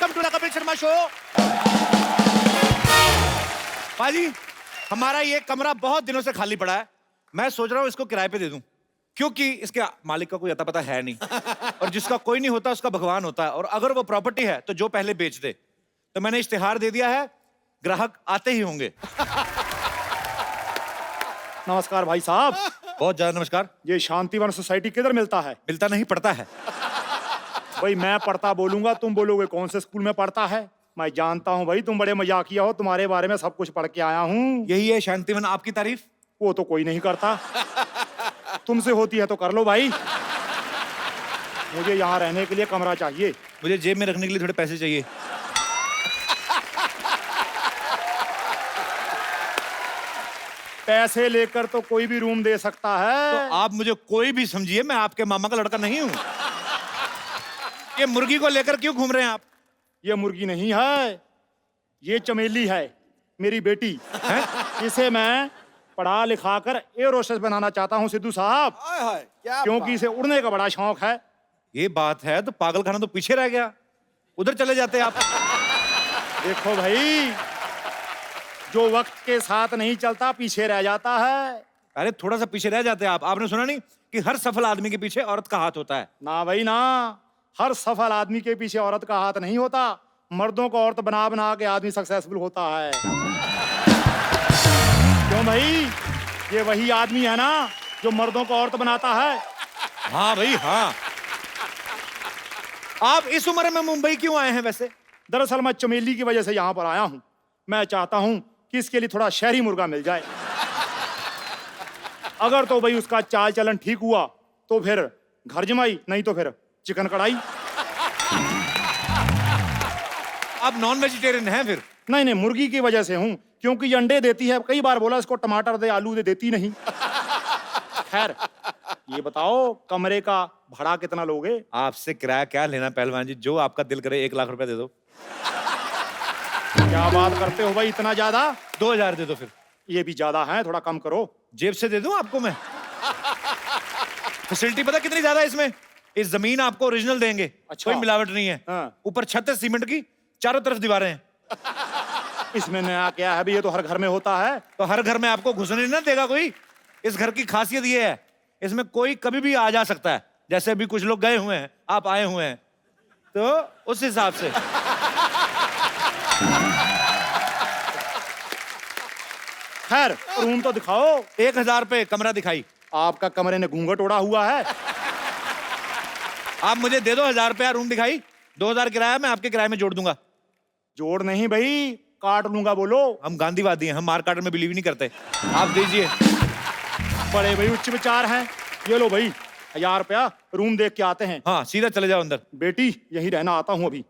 Welcome to the Kapil Sharma show. पाजी, हमारा ये कमरा बहुत दिनों से खाली पड़ा है। मैं सोच रहा हूँ इसको किराए पे दे दूं, क्योंकि इसके मालिक का कोई अता पता है नहीं और जिसका कोई नहीं होता उसका भगवान होता है। और अगर वो प्रॉपर्टी है तो जो पहले बेच दे। तो मैंने इश्तिहार दे दिया है, ग्राहक आते ही होंगे। नमस्कार भाई साहब। बहुत ज्यादा नमस्कार। ये शांतिवन सोसाइटी किधर मिलता है? मिलता नहीं, पड़ता है। भाई मैं पढ़ता बोलूंगा, तुम बोलोगे कौन से स्कूल में पढ़ता है। मैं जानता हूँ भाई, तुम बड़े मजाकिया हो, तुम्हारे बारे में सब कुछ पढ़ के आया हूँ। यही है शांतिवन आपकी तारीफ? वो तो कोई नहीं करता, तुमसे होती है तो कर लो भाई। मुझे यहाँ रहने के लिए कमरा चाहिए। मुझे जेब में रखने के लिए थोड़े पैसे चाहिए। पैसे लेकर तो कोई भी रूम दे सकता है। तो आप मुझे कोई भी समझिए, मैं आपके मामा का लड़का नहीं हूँ। ये मुर्गी को लेकर क्यों घूम रहे हैं आप? ये मुर्गी नहीं है, ये चमेली है, मेरी बेटी है। इसे मैं पढ़ा लिखा कर एयर होस्टेस बनाना चाहता हूँ सिद्धू साहब, क्योंकि इसे उड़ने का बड़ा शौक है। ये बात है तो पागल खाना तो पीछे रह गया, उधर चले जाते आप। देखो भाई, जो वक्त के साथ नहीं चलता पीछे रह जाता है। अरे थोड़ा सा पीछे रह जाते आप। आपने सुना नहीं कि हर सफल आदमी के पीछे औरत का हाथ होता है? ना भाई ना, हर सफल आदमी के पीछे औरत का हाथ नहीं होता। मर्दों को औरत बना बना के आदमी सक्सेसफुल होता है। क्यों भाई, ये वही आदमी है ना जो मर्दों को औरत बनाता है। हाँ भाई हाँ। आप इस उम्र में मुंबई क्यों आए हैं वैसे? दरअसल मैं चमेली की वजह से यहाँ पर आया हूँ। मैं चाहता हूँ कि इसके लिए थोड़ा शहरी मुर्गा मिल जाए। अगर तो भाई उसका चाल चलन ठीक हुआ तो फिर घर जमाई, नहीं तो फिर चिकन कढ़ाई। आप नॉन वेजिटेरियन हैं फिर? नहीं नहीं, मुर्गी की वजह से हूँ, क्योंकि ये अंडे देती है। कई बार बोला इसको टमाटर दे, आलू दे, देती नहीं। खैर ये बताओ, कमरे का भाड़ा कितना लोगे? आपसे किराया क्या लेना पहलवान जी, जो आपका दिल करे 1 लाख रुपया दे दो। क्या बात करते हो भाई, इतना ज्यादा? 2000 दे दो फिर। ये भी ज्यादा है, थोड़ा कम करो। जेब से दे दूं आपको मैं? फैसिलिटी पता कितनी ज्यादा है इसमें? इस जमीन आपको ओरिजिनल देंगे। अच्छा। कोई मिलावट नहीं है। हाँ। ऊपर छत है सीमेंट की, चारों तरफ दीवारें हैं। इसमें नया क्या है भाई, ये तो हर घर में होता है। तो हर घर में आपको घुसने ना देगा कोई। इस घर की खासियत ये है, इसमें कोई कभी भी आ जा सकता है। जैसे अभी कुछ लोग गए हुए हैं, आप आए हुए हैं, तो उस हिसाब से। खैर रूम तो दिखाओ। 1000 पे कमरा दिखाई। आपका कमरे ने घूंघट ओढ़ा हुआ है। आप मुझे दे दो 1000 रुपया, रूम दिखाई। 2000 किराया मैं आपके किराए में जोड़ दूंगा। जोड़ नहीं भाई, काट लूंगा। बोलो। हम गांधीवादी हैं, हम मार काट में बिलीव नहीं करते। आप दीजिए। बड़े भाई उच्च विचार हैं। ये लो भाई 1000 रुपया, रूम देख के आते हैं। हाँ सीधा चले जाओ अंदर। बेटी यही रहना, आता हूँ अभी।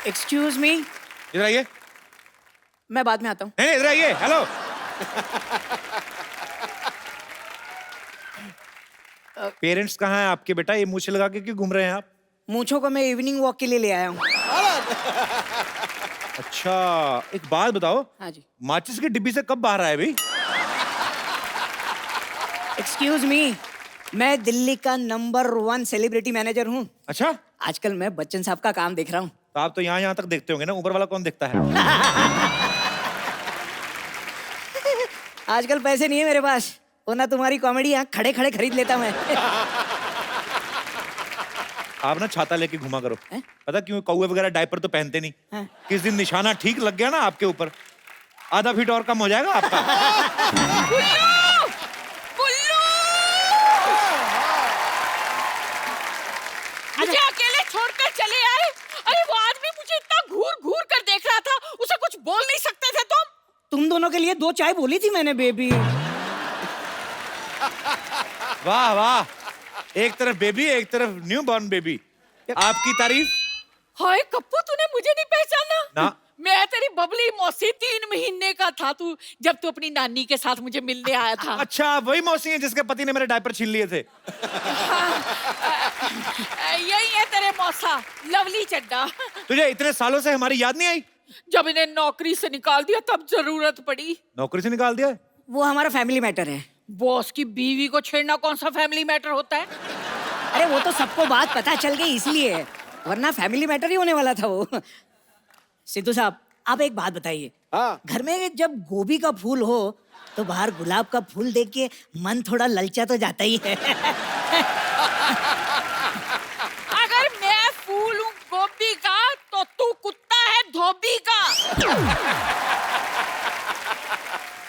एक्सक्यूज मी, इधर आइए। मैं बाद में आता हूँ। नहीं इधर आइए। हेलो। पेरेंट्स कहाँ हैं आपके बेटा? ये मूछें लगा के क्यों घूम रहे हैं आप? मूंछों को मैं इवनिंग वॉक के लिए ले आया हूँ। अच्छा एक बात बताओ, हाँ जी। माचिस की डिब्बी से कब बाहर आए भाई? एक्सक्यूज मी, मैं दिल्ली का नंबर 1 सेलिब्रिटी मैनेजर हूँ। अच्छा, आजकल मैं बच्चन साहब का काम देख रहा हूँ। तो आप तो यहाँ तक देखते होंगे ना, ऊपर वाला कौन देखता है? आजकल पैसे नहीं है मेरे पास, वरना तुम्हारी कॉमेडी यहाँ खड़े खड़े खरीद लेता मैं। आप ना छाता लेके घुमा करो। हैं? पता क्यों? कौवे वगैरह डायपर तो पहनते नहीं। हाँ। किस दिन निशाना ठीक लग गया ना आपके ऊपर, आधा फीट और कम हो जाएगा आपका। मुझे अकेले छोड़कर चले आए। अरे वो आदमी मुझे इतना घूर घूर कर देख रहा था, उसे कुछ बोल नहीं सकते थे तुम? तुम दोनों के लिए 2 चाय बोली थी मैंने बेबी। वाह वाह, एक तरफ बेबी एक तरफ न्यू बॉर्न बेबी। आपकी तारीफ। हाय कप्पू, तूने मुझे नहीं पहचाना? ना। मैं तेरी बबली मौसी। 3 महीने का था तू जब तू अपनी नानी के साथ मुझे मिलने आया था। अच्छा वही मौसी है जिसके पति ने मेरे डायपर छीन लिए थे। यही है तेरे मौसा, लवली चड्डा। तुझे इतने सालों से हमारी याद नहीं आई? जब इन्हें नौकरी से निकाल दिया तब जरूरत पड़ी। नौकरी से निकाल दिया है? वो हमारा फैमिली मैटर है। बॉस की बीवी को छेड़ना कौन सा फैमिली मैटर होता है? अरे वो तो सबको बात पता चल गई इसलिए, वरना फैमिली मैटर ही होने वाला था वो। सिद्धू साहब, आप एक बात बताइए। हाँ। घर में जब गोभी का फूल हो तो बाहर गुलाब का फूल देख के मन थोड़ा ललचा तो जाता ही है। अगर मैं फूल हूँ गोभी का तो तू कुत्ता है धोबी का।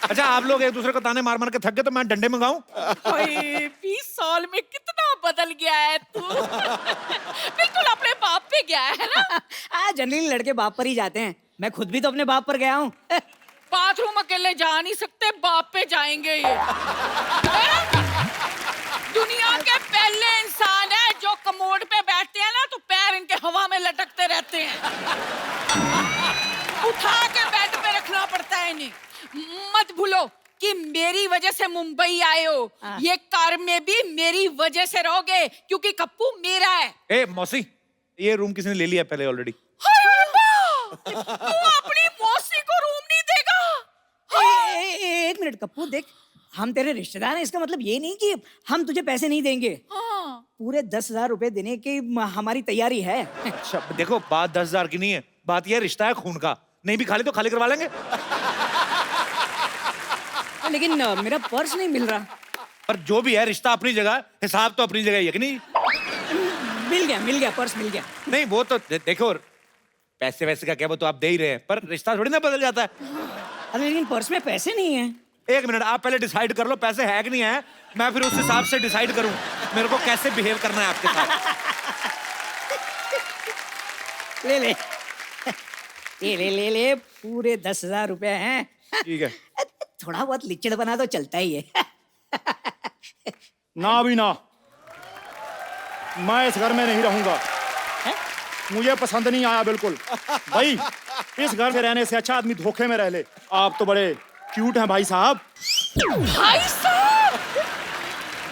अच्छा, आप लोग एक दूसरे को ताने मार मार के थक गए तो मैं डंडे मंगाऊं? 20 साल में कितना बदल गया है तू। बिल्कुल अपने बाप पे गया है ना। जनरली लड़के बाप पर ही जाते हैं, मैं खुद भी तो अपने बाप पर गया हूँ। बाथरूम अकेले जा नहीं सकते, बाप पे जाएंगे ये। दुनिया के पहले इंसान है जो कमोड पे बैठते हैं ना तो पैर इनके हवा में लटकते रहते हैं। उठा के बेड पे रखना पड़ता है इन्हें। मत भूलो कि मेरी वजह से मुंबई आए हो, ये कार में भी मेरी वजह से रहोगे क्योंकि कप्पू मेरा है। ए मौसी, ये रूम किसी ने ले लिया पहले ऑलरेडी। तू अपनी मौसी को रूम नहीं देगा? एक मिनट कप्पू, देख हम तेरे रिश्तेदार हैं, इसका मतलब ये नहीं कि हम तुझे पैसे नहीं देंगे। पूरे 10,000 रुपए देने की हमारी तैयारी है। अच्छा देखो, बात 10,000 की नहीं है, बात यह रिश्ता है खून का। नहीं भी खाली तो खाली करवा लेंगे। लेकिन मेरा पर्स नहीं मिल रहा। पर जो भी है, रिश्ता अपनी जगह, हिसाब तो अपनी जगह है कि नहीं? मिल गया पर्स मिल गया। नहीं वो तो देखो, पैसे वैसे का क्या, वो तो आप दे ही रहे हैं, पर रिश्ता थोड़ी ना बदल जाता है। अरे लेकिन पर्स में पैसे नहीं है। एक मिनट, आप पहले डिसाइड कर लो पैसे है कि नहीं है, मैं फिर उस हिसाब से डिसाइड करूं मेरे को कैसे बिहेव करना है आपके साथ। ले पूरे 10,000 रुपए हैं। ठीक है। थोड़ा बहुत लिच्चड़ बना तो चलता ही है। ना भी ना, मैं इस घर में नहीं रहूंगा। मुझे पसंद नहीं आया बिल्कुल। भाई, इस घर में रहने से अच्छा आदमी धोखे में रह ले। आप तो बड़े क्यूट हैं भाई साहब। भाई साहब,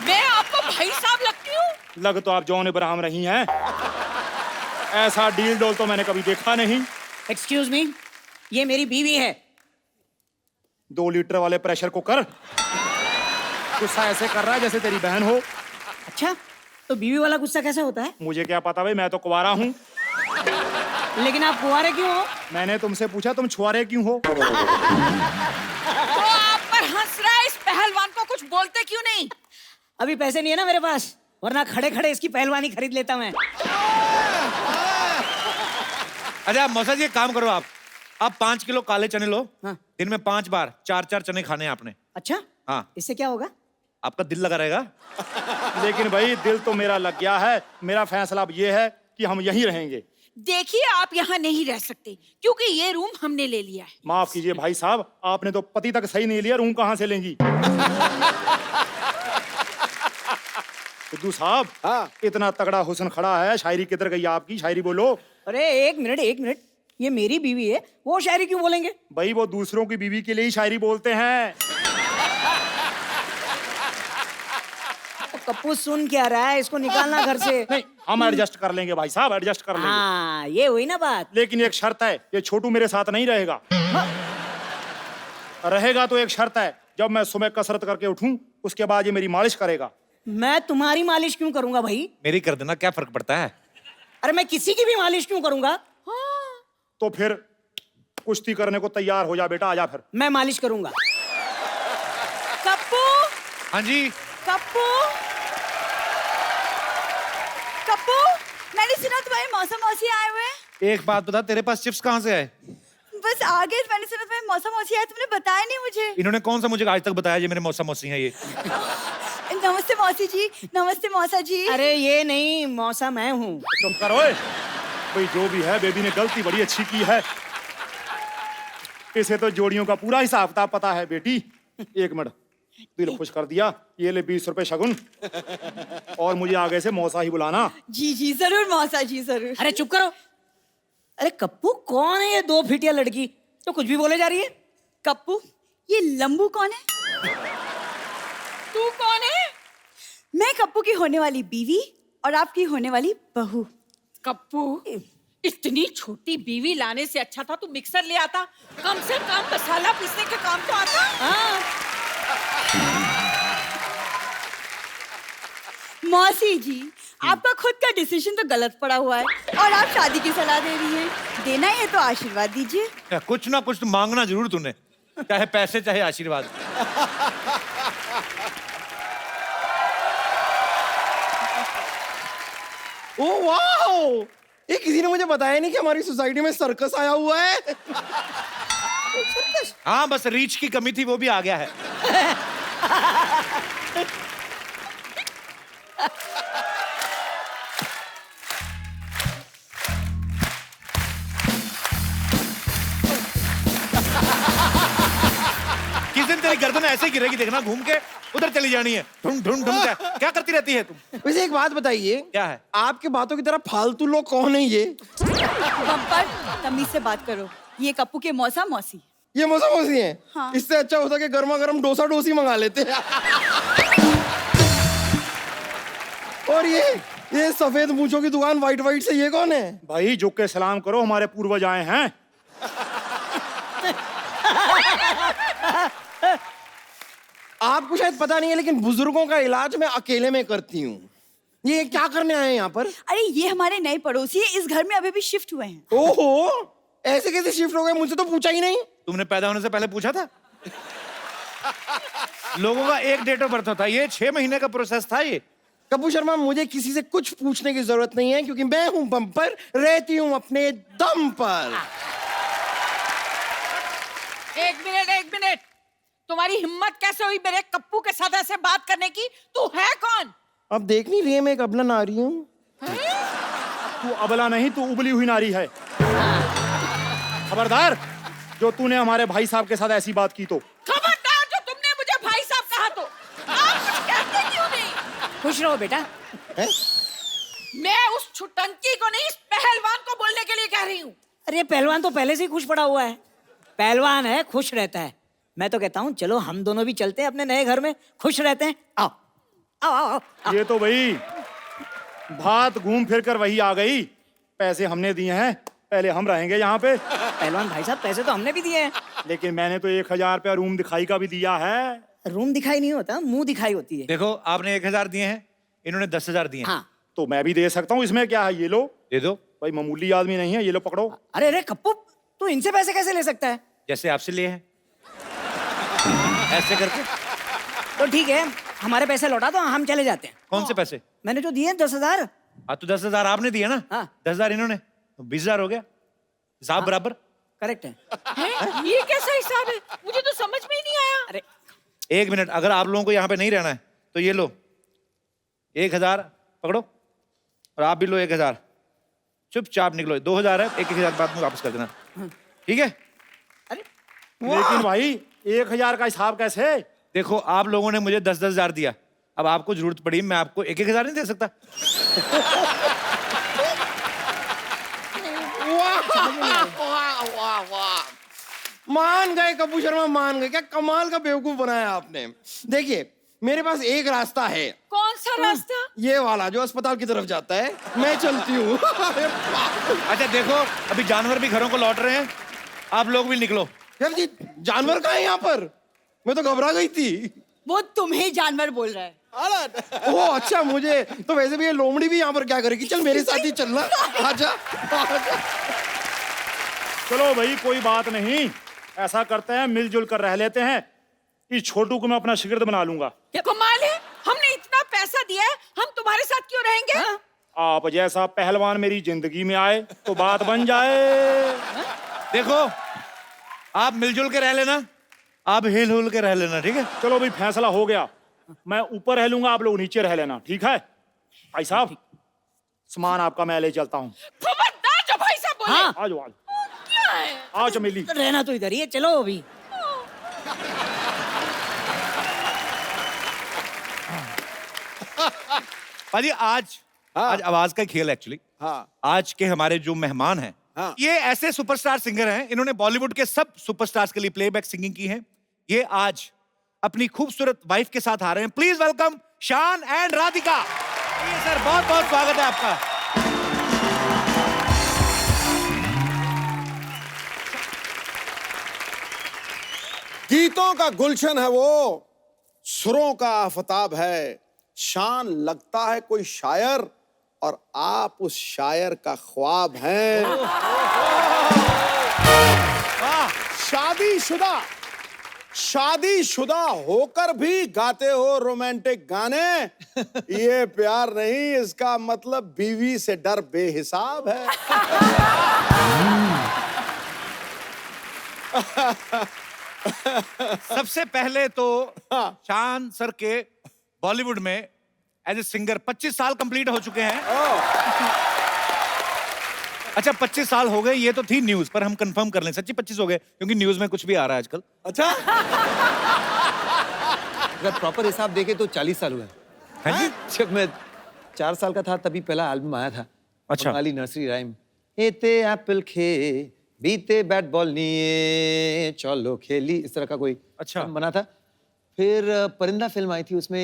मैं आपको भाई साहब लगती हूँ? लग तो आप जॉन इब्राहिम रही हैं। ऐसा डील डोल तो मैंने कभी देखा नहीं। एक्सक्यूज मी, ये मेरी बीवी है। 2 लीटर वाले प्रेशर कुकर गुस्सा ऐसे कर रहा है जैसे तेरी बहन हो। अच्छा, तो बीवी वाला गुस्सा कैसे होता है? मुझे क्या पता भाई, मैं तो कुंवारा हूँ। लेकिन आप कुंवारे क्यों हो? मैंने तुमसे पूछा तुम छुआरे क्यों हो। तो आप पर हंस रहा है, इस पहलवान को कुछ बोलते क्यों नहीं? अभी पैसे नहीं है ना मेरे पास, वरना खड़े खड़े इसकी पहलवानी खरीद लेता मैं। अच्छा मौसा जी, एक काम करो, आप 5 किलो काले चने लो। हाँ। दिन में 5 बार 4-4 चने खाने हैं आपने। अच्छा, हाँ, इससे क्या होगा? आपका दिल लगा रहेगा। लेकिन भाई दिल तो मेरा लग गया है। मेरा फैसला अब ये है कि हम यहीं रहेंगे। देखिए, आप यहाँ नहीं रह सकते क्योंकि ये रूम हमने ले लिया है। माफ कीजिए भाई साहब, आपने तो पति तक सही नहीं लिया, रूम कहाँ से लेंगी। सिद्धू साहब, हाँ। इतना तगड़ा हुस्न खड़ा है, शायरी किधर गई आपकी? शायरी बोलो। अरे एक मिनट, ये मेरी बीवी है, वो शायरी क्यों बोलेंगे? भाई वो दूसरों की बीवी के लिए ही शायरी बोलते हैं। कप्पू सुन क्या रहा है, इसको निकालना घर से। नहीं, हम एडजस्ट कर लेंगे भाई साहब, एडजस्ट कर लेंगे। हाँ, ये हुई ना बात। लेकिन एक शर्त है, ये छोटू मेरे साथ नहीं रहेगा। रहेगा तो एक शर्त है, जब मैं सुबह कसरत करके उठूं उसके बाद ये मेरी मालिश करेगा। मैं तुम्हारी मालिश क्यों करूंगा भाई? मेरी कर देना, क्या फर्क पड़ता है। अरे मैं किसी की भी मालिश क्यों करूंगा? तो फिर कुश्ती करने को तैयार हो जा बेटा, आजा फिर। मैं मालिश करूंगा। कप्पू, हाँ जी। कप्पू, कप्पू, मैंने सुना तुम्हारे मौसा मौसी आए हुए हैं। एक बात बता, तेरे पास चिप्स कहाँ से आए? बस आगे मैंने सुना तुम्हारे मौसा मौसी आए, तुमने बताया नहीं मुझे। इन्होंने कौन सा मुझे आज तक बताया ये मेरे मौसा मौसी हैं ये? नमस्ते मौसी जी, नमस्ते मौसा जी। अरे ये नहीं, मौसा मैं हूँ। चुप कर ओए। भाई जो भी है, बेबी ने गलती बड़ी अच्छी की है। इसे तो जोड़ियों का पूरा हिसाब किताब पता है बेटी। एक मिनट, दिल खुश कर दिया। ये ले 20 रुपए शगुन, और मुझे आगे से मौसा ही बुलाना। जी जी जरूर मौसा जी, जरूर। अरे चुप करो। अरे कप्पू, कौन है ये 2 फीटिया लड़की तो कुछ भी बोले जा रही है? कप्पू, ये लंबू कौन है? तू कौन है? मैं कप्पू की होने वाली बीवी और आपकी होने वाली बहू। कप्पू, इतनी छोटी बीवी लाने से अच्छा था तू मिक्सर ले आता, कम से कम मसाला पीसने का काम तो आता। हाँ। मौसी जी, आपका खुद का डिसीजन तो गलत पड़ा हुआ है और आप शादी की सलाह दे रही हैं। देना है तो आशीर्वाद दीजिए। कुछ ना कुछ तो मांगना जरूर तूने, चाहे पैसे चाहे आशीर्वाद। ओ वाह, ये किसी ने मुझे बताया नहीं कि हमारी सोसाइटी में सर्कस आया हुआ है। हाँ, बस रीच की कमी थी, वो भी आ गया है। किस दिन तेरी गर्दन ऐसे ही गिरेगी, देखना, घूम के उधर चली जानी है। ढूंढ ढूंढ ढूंढ क्या करती रहती है तुम? वैसे एक बात बताइए, क्या है? आपकी बातों की तरह फालतू लोग कौन है ये? बम्पर, तमीज से बात करो। ये कप्पू के मौसा मौसी। ये मौसा मौसी हैं? हाँ। इससे अच्छा होता कि गर्मा गर्म डोसा डोसी मंगा लेते। और ये सफेद मूंछों की दुकान व्हाइट व्हाइट से, ये कौन है? भाई झुक के सलाम करो, हमारे पूर्वज आए हैं। आपको शायद पता नहीं है, लेकिन बुजुर्गों का इलाज मैं अकेले में करती हूँ। ये क्या करने आए हैं यहाँ पर? अरे ये हमारे नए पड़ोसी है, इस घर में अभी भी शिफ्ट हुए हैं। ओहो, ऐसे कैसे शिफ्ट हो गए? मुझसे तो पूछा ही नहीं। तुमने पैदा होने से पहले पूछा था? लोगों का एक डेट ऑफ बर्थ होता है, ये 6 महीने का प्रोसेस था ये। कपूर शर्मा, मुझे किसी से कुछ पूछने की जरूरत नहीं है, क्योंकि मैं हूं बम्पर, रहती हूं अपने दम पर। एक मिनट, तुम्हारी हिम्मत कैसे हुई मेरे कप्पू के साथ ऐसे बात करने की? तू है कौन? अब देख नहीं रही है, मैं एक अबला नारी हूँ। तू अबला नहीं, तू उबली हुई नारी है। खबरदार, जो तूने हमारे भाई साहब के साथ ऐसी बात की तो। खबरदार, जो तुमने मुझे भाई साहब कहा तो। आप कुछ कहते क्यों नहीं? खुश रहो बेटा। मैं उस छुटंकी को नहीं, इस पहलवान को बोलने के लिए कह रही हूँ। अरे पहलवान तो पहले से ही खुश पड़ा हुआ है। पहलवान है, खुश रहता है। मैं तो कहता हूँ चलो हम दोनों भी चलते हैं अपने नए घर में, खुश रहते हैं। आओ आओ आओ, आओ। ये तो भाई बात घूम फिर कर वही आ गई। पैसे हमने दिए हैं, पहले हम रहेंगे यहाँ पे। पहलवान भाई साहब, पैसे तो हमने भी दिए हैं। लेकिन मैंने तो 1000 रुपया रूम दिखाई का भी दिया है। रूम दिखाई नहीं होता, मुंह दिखाई होती है। देखो, आपने 1000 दिए हैं, इन्होंने 10,000 दिए हैं। हाँ। तो मैं भी दे सकता हूँ, इसमें क्या है? ये लो। दे दो। भाई मामूली आदमी नहीं है, ये लो पकड़ो। अरे अरे कप्पू, तू इनसे पैसे कैसे ले सकता है? जैसे आपसे लिए हैं, ऐसे करके। तो ठीक है, हमारे पैसे लौटा दो, हम चले जाते हैं। कौन से पैसे? मैंने जो दिए 10,000। हाँ, तो 10,000 आपने दिए ना। हाँ। 10,000 इन्होंने, तो 20,000 हो गया। हिसाब बराबर। करेक्ट है। हैं? ये कैसा हिसाब है? मुझे तो समझ में ही नहीं आया। अरे 1 मिनट, अगर आप लोगों को यहाँ पे नहीं रहना है तो ये लो 1000 पकड़ो, और आप भी लो 1000। चुपचाप निकलो। 2000 है, 1,000 बाद में वापस कर देना, ठीक है? अरे लेकिन भाई 1000 का हिसाब कैसे? देखो, आप लोगों ने मुझे 10,000 दिया, अब आपको जरूरत पड़ी, मैं आपको 1,000 नहीं दे सकता। मान गए कपूर शर्मा, मान गए। क्या कमाल का बेवकूफ बनाया आपने। देखिए, मेरे पास एक रास्ता है। कौन सा रास्ता? ये वाला जो अस्पताल की तरफ जाता है। मैं चलती हूँ। अच्छा देखो, अभी जानवर भी घरों को लौट रहे हैं, आप लोग भी निकलो। यार जी, जानवर कहाँ है यहाँ पर? मैं तो घबरा गई थी। वो तुम्हें जानवर बोल रहा है। ओह अच्छा, मुझे तो वैसे भी ये लोमड़ी भी यहाँ पर क्या करेगी। चल मेरे साथ ही चलना। आजा, आजा। चलो भाई, कोई बात नहीं, ऐसा करते हैं, मिलजुल कर रह लेते हैं। इस छोटू को मैं अपना शिगिर्द बना लूंगा। क्या कमाल है, हमने इतना पैसा दिया है, हम तुम्हारे साथ क्यों रहेंगे? हाँ? आप जैसा पहलवान मेरी जिंदगी में आए तो बात बन जाए। देखो, आप मिलजुल के रह लेना, आप हिल हुल के रह लेना, ठीक है? चलो भाई, फैसला हो गया। मैं ऊपर रह लूंगा, आप लोग नीचे रह लेना, ठीक है? भाई साहब, सामान आपका मैं ले चलता हूँ। खबरदार, जो भाई साहब बोले। हाँ। आ जाओ, आ जाओ। क्या है? आओ चमेली। तो रहना तो इधर ही है, चलो अभी। पाजी, आज आवाज का खेल एक्चुअली। आज के हमारे जो मेहमान हैं, ये ऐसे सुपरस्टार सिंगर हैं, इन्होंने बॉलीवुड के सब सुपरस्टार्स के लिए प्लेबैक सिंगिंग की है। ये आज अपनी खूबसूरत वाइफ के साथ आ रहे हैं। प्लीज वेलकम शान एंड राधिका। ये सर, बहुत बहुत स्वागत है आपका। गीतों का गुलशन है वो, सुरों का आफताब है, शान लगता है कोई शायर और आप उस शायर का ख्वाब हैं। शादीशुदा होकर भी गाते हो रोमांटिक गाने। ये प्यार नहीं, इसका मतलब बीवी से डर बेहिसाब है। सबसे पहले तो शान सर के बॉलीवुड में एज ए सिंगर 25 साल कंप्लीट हो चुके हैं। अच्छा 25 साल हो गए, ये तो थी न्यूज, पर हम कंफर्म कर लें सच्ची 25 हो गए, क्योंकि न्यूज में कुछ भी आ रहा है आजकल। अच्छा, अगर प्रॉपर हिसाब देखे तो 40 साल हुए हैं। हैं? जब मैं 4 साल का था तभी पहला एल्बम आया था। अच्छा। Bengali nursery rhyme. एते एप्पल खे बीते बैट बॉल नहीं चलो खेली, इस तरह का कोई अच्छा। बना था। फिर परिंदा फिल्म आई थी, उसमें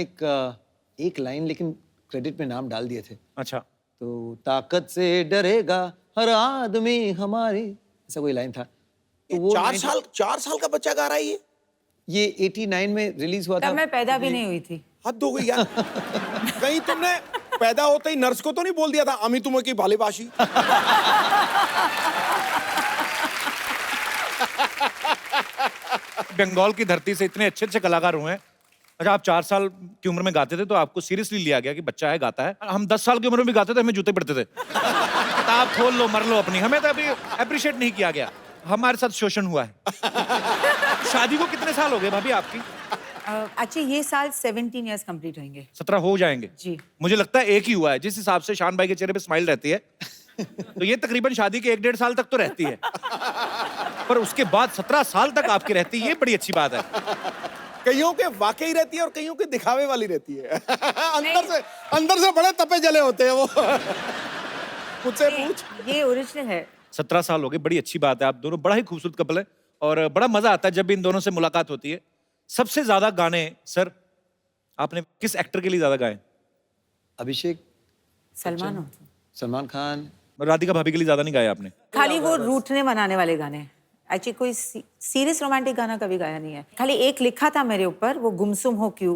एक लाइन लेकिन क्रेडिट में नाम डाल दिए थे। अच्छा। तो ताकत से डरेगा हर आदमी हमारी, ऐसा कोई लाइन था। तो वो 4 साल का बच्चा गा रहा है ये 89 में रिलीज हुआ था। तब मैं पैदा भी नहीं हुई थी। हद हो गई यार। कहीं तुमने पैदा होते ही नर्स को तो नहीं बोल दिया था अमी तुम्हें की भालीबाशी? बंगाल की धरती से इतने अच्छे अच्छे कलाकार हुए हैं। अच्छा, आप 4 साल की उम्र में गाते थे तो आपको सीरियसली लिया गया कि बच्चा है गाता है। हम 10 साल की उम्र में भी गाते थे, हमें जूते पड़ते थे। किताब खोल लो मर लो अपनी, हमें तो अभी अप्रिशिएट नहीं किया गया। हमारे साथ शोषण हुआ है। शादी को कितने साल हो गए भाभी आपकी? एक्चुअली ये साल 17 इयर्स कंप्लीट होंगे। 17 हो जाएंगे जी। मुझे लगता है एक ही हुआ है, जिस हिसाब से शान भाई के चेहरे पे स्माइल रहती है तो ये तकरीबन शादी के 1-1.5 साल तक तो रहती है, पर उसके बाद 17 साल तक आपकी रहती है, ये बड़ी अच्छी बात है। कईयों के वाकई रहती है और कईयों के दिखावे वाली रहती है। अंदर से बड़े तपे जले होते हैं वो। मुझसे पूछ। ये ओरिजिनल है। 17 साल हो गए, बड़ी अच्छी बात है। आप दोनों बड़ा ही खूबसूरत कपल है और बड़ा मजा आता है जब इन दोनों से मुलाकात होती है। सबसे ज्यादा गाने सर आपने किस एक्टर के लिए ज्यादा गाए? अभिषेक, सलमान सलमान खान। राधिका भाभी के लिए ज्यादा नहीं गाए आपने? खाली वो रूठने मनाने वाले गाने। एक्चुअली कोई सीरियस रोमांटिक गाना कभी गाया नहीं है। खाली एक लिखा था मेरे ऊपर, वो गुमसुम हो क्यों,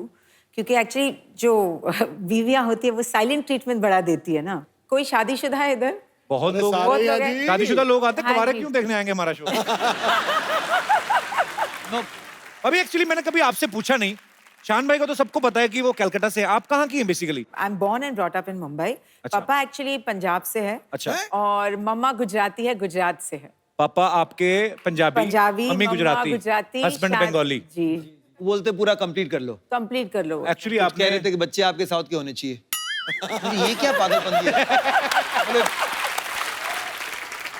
क्योंकि एक्चुअली जो बीवियां होती है वो साइलेंट ट्रीटमेंट बढ़ा देती है ना। कोई शादीशुदा है इधर? बहुत लोग सारे हैं जी। शादीशुदा लोग आते हैं, हाँ कुंवारे जी। क्यों देखने आएंगे हमारा शो? अभी एक्चुअली मैंने कभी आपसे पूछा नहीं। शान भाई को तो सबको पता है कि वो कलकत्ता से है। आप कहाँ की हैं basically? I am born and brought up in Mumbai. अच्छा। पापा एक्चुअली पंजाब से है। अच्छा। और मम्मा गुजराती है, गुजरात से है। पापा आपके पंजाबी, पंजाबी, मम्मी गुजराती, गुजराती, हस्बैंड शायद- बंगाली। जी। बोलते पूरा कंप्लीट कर लो। कंप्लीट कर लो। एक्चुअली कह आपने रहे थे कि बच्चे आपके साउथ के होने चाहिए। ये क्या पागलपंती है?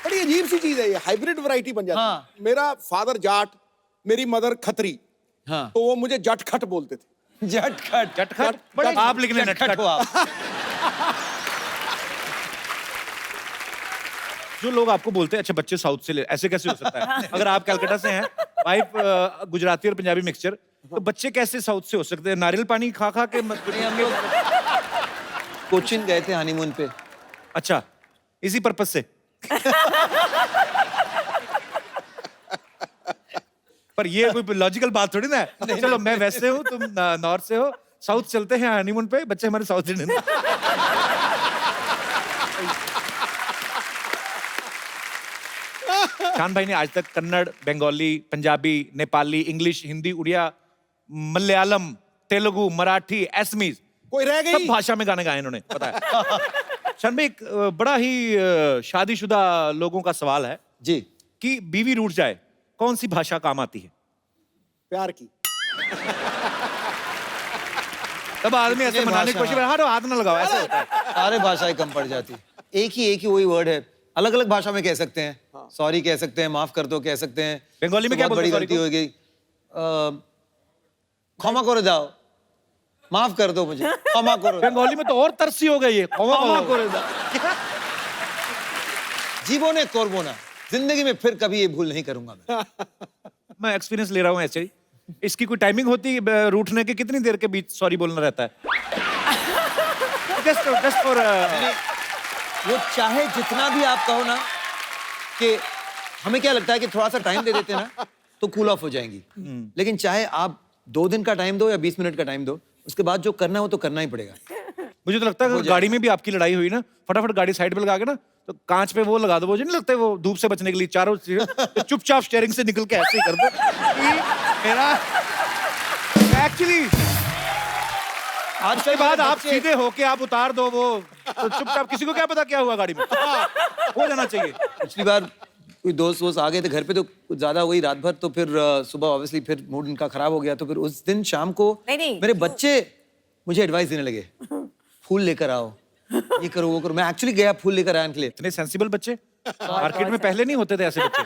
बड़ी अजीब सी चीज है ये, हाइब्रिड वैरायटी बन जाती है। हाँ। मेरा फादर जाट, मेरी मदर खत्री, हाँ। तो वो मुझे जटखट बोलते थे। जटखट। जटखट बड़े आप लिख लें जटखट हो आप। जो लोग आपको बोलते हैं अच्छा बच्चे साउथ से ले, ऐसे कैसे हो सकता है? अगर आप कलकत्ता से हैं, वाइफ गुजराती और पंजाबी मिक्सचर, तो बच्चे कैसे साउथ से हो सकते हैं? नारियल पानी खा खा के नहीं, हम लोग कोचिन गए थे हनीमून पे। अच्छा, इसी पर्पज से। पर ये कोई लॉजिकल बात थोड़ी ना है। चलो मैं वेस्ट से हूँ, तुम नॉर्थ से हो, साउथ चलते हैं हनीमून पे, बच्चे हमारे साउथ इंडियन। शान भाई ने आज तक कन्नड़, बंगाली, पंजाबी, नेपाली, इंग्लिश, हिंदी, उड़िया, मलयालम, तेलुगु, मराठी, असमीज, कोई रह गई? सब भाषा में गाने गाए इन्होंने, पता है। शान भाई, एक बड़ा ही शादीशुदा लोगों का सवाल है जी। कि बीवी रूठ जाए, कौन सी भाषा काम आती है? प्यार की। तब आदमी ऐसे मनाने की कोशिश कर, हाँ हाथ ना लगाओ, ऐसे होता है। सारे भाषाएं कम पड़ जाती। एक ही वही वर्ड है, अलग अलग भाषा में कह सकते हैं। सॉरी कह सकते हैं, माफ कर दो कह सकते हैं। बंगाली में तो क्या बहुत बोलते बड़ी हैं गलती हो गई। क्षमा करो जाओ, माफ कर दो मुझे, क्षमा करो। बंगाली में तो और तरसी हो गई है, क्षमा करो। जीवो ने कोरबोना, जिंदगी में फिर कभी ये भूल नहीं करूंगा मैं। मैं एक्सपीरियंस ले रहा हूँ ऐसे ही। इसकी कोई टाइमिंग होती है रूठने के? कितनी देर के बीच सॉरी बोलना रहता है? जस्ट फॉर वो चाहे जितना भी आप कहो ना, कि हमें क्या लगता है कि थोड़ा सा टाइम दे देते ना तो कूल ऑफ हो जाएंगी, लेकिन चाहे आप 2 दिन का टाइम दो या 20 मिनट का टाइम दो, उसके बाद जो करना है वो तो करना ही पड़ेगा। मुझे तो लगता है कि गाड़ी में भी आपकी लड़ाई हुई ना, फटाफट गाड़ी साइड पे लगा के ना, तो कांच पे वो लगा दो, वो जो नहीं लगता है वो धूप से बचने के लिए चारों चीजें, तो चुपचाप स्टीयरिंग से निकल के ऐसे ही कर दो कि मेरा एक्चुअली आज के बाद आप सीधे होके आप उतार दो वो, तो चुपचाप, किसी को क्या पता क्या हुआ गाड़ी में, हो जाना चाहिए। पिछली बार कोई दोस्त वोस्त आ गए थे घर पे तो कुछ ज्यादा हुई रात भर, तो फिर सुबह ऑब्वियसली फिर मूड इनका खराब हो गया, तो फिर उस दिन शाम को नहीं, मेरे बच्चे मुझे एडवाइस देने लगे, फूल लेकर आओ, ये करो वो करो। मैं एक्चुअली गया फूल लेकर आया इनके लिए। इतने सेंसिबल बच्चे मार्केट में पहले नहीं होते थे ऐसे बच्चे।